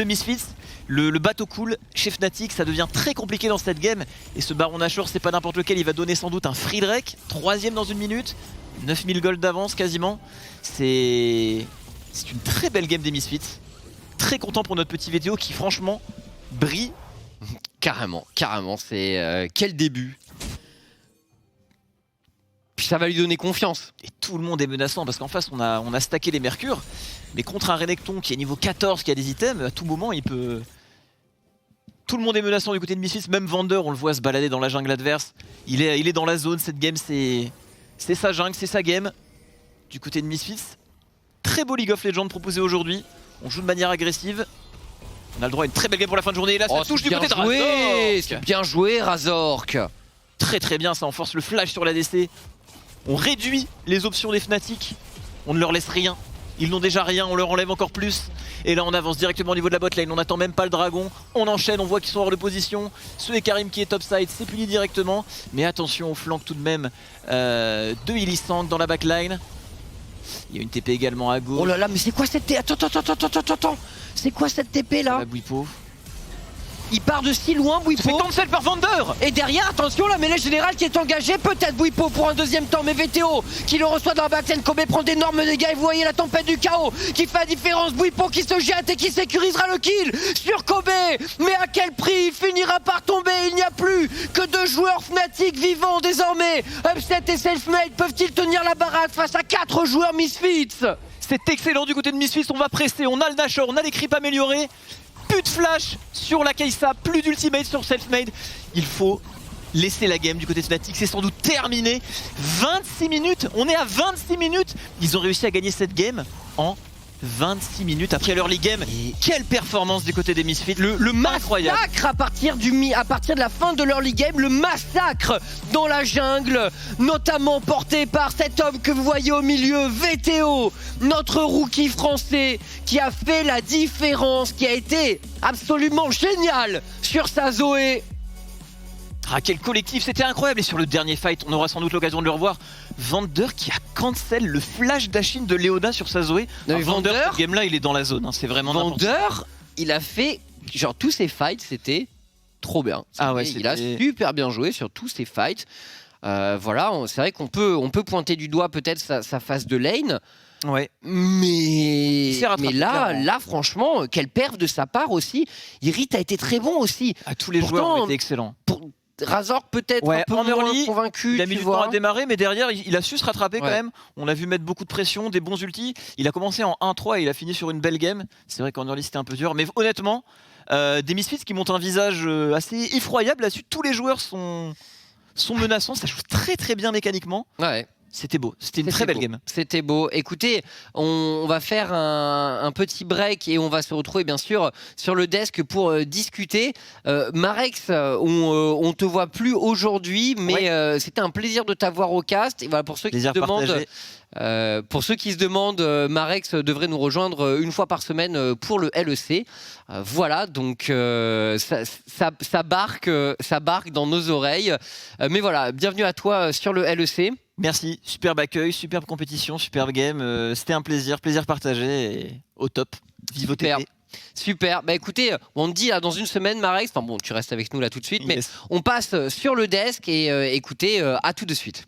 Speaker 2: Misfits. Le bateau coule chez Fnatic, ça devient très compliqué dans cette game. Et ce Baron Nashor, c'est pas n'importe lequel, il va donner sans doute un free Drake, 3ème dans une minute, 9000 gold d'avance quasiment. C'est une très belle game des Misfits. Très content pour notre petit VTO qui franchement brille.
Speaker 1: Carrément, c'est quel début. Puis ça va lui donner confiance.
Speaker 2: Et tout le monde est menaçant parce qu'en face on a stacké les mercures. Mais contre un Renekton qui est niveau 14, qui a des items, à tout moment il peut... Tout le monde est menaçant du côté de Misfits, même Vander on le voit se balader dans la jungle adverse. Il est dans la zone, cette game c'est sa jungle, c'est sa game. Du côté de Misfits, très beau League of Legends proposé aujourd'hui. On joue de manière agressive. On a le droit à une très belle game pour la fin de journée. Et là ça touche du côté de Razork.
Speaker 1: C'est bien joué Razork.
Speaker 2: Très bien, ça enforce le flash sur l'ADC. On réduit les options des Fnatic. On ne leur laisse rien. Ils n'ont déjà rien, on leur enlève encore plus. Et là on avance directement au niveau de la botlane. On n'attend même pas le dragon. On enchaîne, on voit qu'ils sont hors de position. Ce est Karim qui est topside, c'est puni directement. Mais attention au flanc tout de même de Illisang dans la backline. Il y a une TP également à gauche.
Speaker 1: Oh là là, mais c'est quoi cette TP? Attends. C'est quoi cette TP là?
Speaker 2: La Bwipo.
Speaker 1: Il part de si loin,
Speaker 2: Il se fait
Speaker 1: Bwipo.
Speaker 2: cancel par Vander.
Speaker 1: Et derrière, attention, la mêlée générale qui est engagée. Peut-être Bwipo pour un deuxième temps, mais VTO qui le reçoit dans la backline. Kobe prend d'énormes dégâts et vous voyez la tempête du chaos qui fait la différence. Bwipo qui se jette et qui sécurisera le kill sur Kobe. Mais à quel prix? Il finira par tomber. Il n'y a plus que 2 joueurs Fnatic vivants désormais. Upset et Selfmade peuvent-ils tenir la baraque face à 4 joueurs Misfits?
Speaker 2: C'est excellent du côté de Misfits, on va presser, on a le Nashor, on a les creeps améliorés. Plus de flash sur la Kai'Sa, plus d'ultimate sur Selfmade. Il faut laisser la game du côté de Fnatic, c'est sans doute terminé. 26 minutes, on est à 26 minutes. Ils ont réussi à gagner cette game en 26 minutes après leur league game. Et quelle performance du côté des Misfits.
Speaker 1: Le massacre à partir de la fin de l'early game, le massacre dans la jungle, notamment porté par cet homme que vous voyez au milieu, VTO, notre rookie français qui a fait la différence, qui a été absolument génial sur sa Zoé.
Speaker 2: Ah quel collectif, c'était incroyable. Et sur le dernier fight, on aura sans doute l'occasion de le revoir, Vander qui a cancel le flash d'Ashin de Léona sur sa Zoé. Vander, ce game là il est dans la zone, hein. C'est vraiment n'importe quoi.
Speaker 1: Vander, il a fait, genre tous ses fights c'était trop bien.
Speaker 2: Ah ouais,
Speaker 1: il a super bien joué sur tous ses fights. Voilà, c'est vrai qu'on peut pointer du doigt peut-être sa phase de lane.
Speaker 2: Ouais.
Speaker 1: Mais
Speaker 2: rattrapé,
Speaker 1: là franchement, quelle perf de sa part aussi. Irit a été très bon aussi.
Speaker 2: Ah, tous les joueurs ont été excellents.
Speaker 1: Razork peut-être
Speaker 2: Ouais,
Speaker 1: un peu
Speaker 2: en
Speaker 1: moins
Speaker 2: early,
Speaker 1: convaincu,
Speaker 2: il a mis
Speaker 1: tu
Speaker 2: du temps
Speaker 1: vois.
Speaker 2: à démarrer, mais derrière, il a su se rattraper quand
Speaker 1: Ouais.
Speaker 2: même. On l'a vu mettre beaucoup de pression, des bons ultis. Il a commencé en 1-3 et il a fini sur une belle game. C'est vrai qu'en early, c'était un peu dur. Mais honnêtement, des Misfits qui montent un visage assez effroyable là-dessus. Tous les joueurs sont menaçants. Ça joue très très bien mécaniquement.
Speaker 1: Ouais.
Speaker 2: C'était beau. C'était une
Speaker 1: C'était
Speaker 2: très belle
Speaker 1: beau.
Speaker 2: game.
Speaker 1: C'était beau. Écoutez, on va faire un petit break et on va se retrouver bien sûr sur le desk pour discuter. Marex, on te voit plus aujourd'hui, mais c'était un plaisir de t'avoir au cast. Et voilà, pour ceux qui
Speaker 2: Plaisir
Speaker 1: se demandent,
Speaker 2: partagé.
Speaker 1: Marex devrait nous rejoindre une fois par semaine pour le LEC. Voilà, donc ça barque dans nos oreilles. Mais voilà, bienvenue à toi sur le LEC.
Speaker 2: Merci, superbe accueil, superbe compétition, superbe game. C'était un plaisir partagé et au top. Vive
Speaker 1: Super.
Speaker 2: OTP.
Speaker 1: Super, bah écoutez, on te dit là, dans une semaine Marex, enfin bon tu restes avec nous là tout de suite, mais
Speaker 2: Yes.
Speaker 1: on passe sur le desk et écoutez, à tout de suite.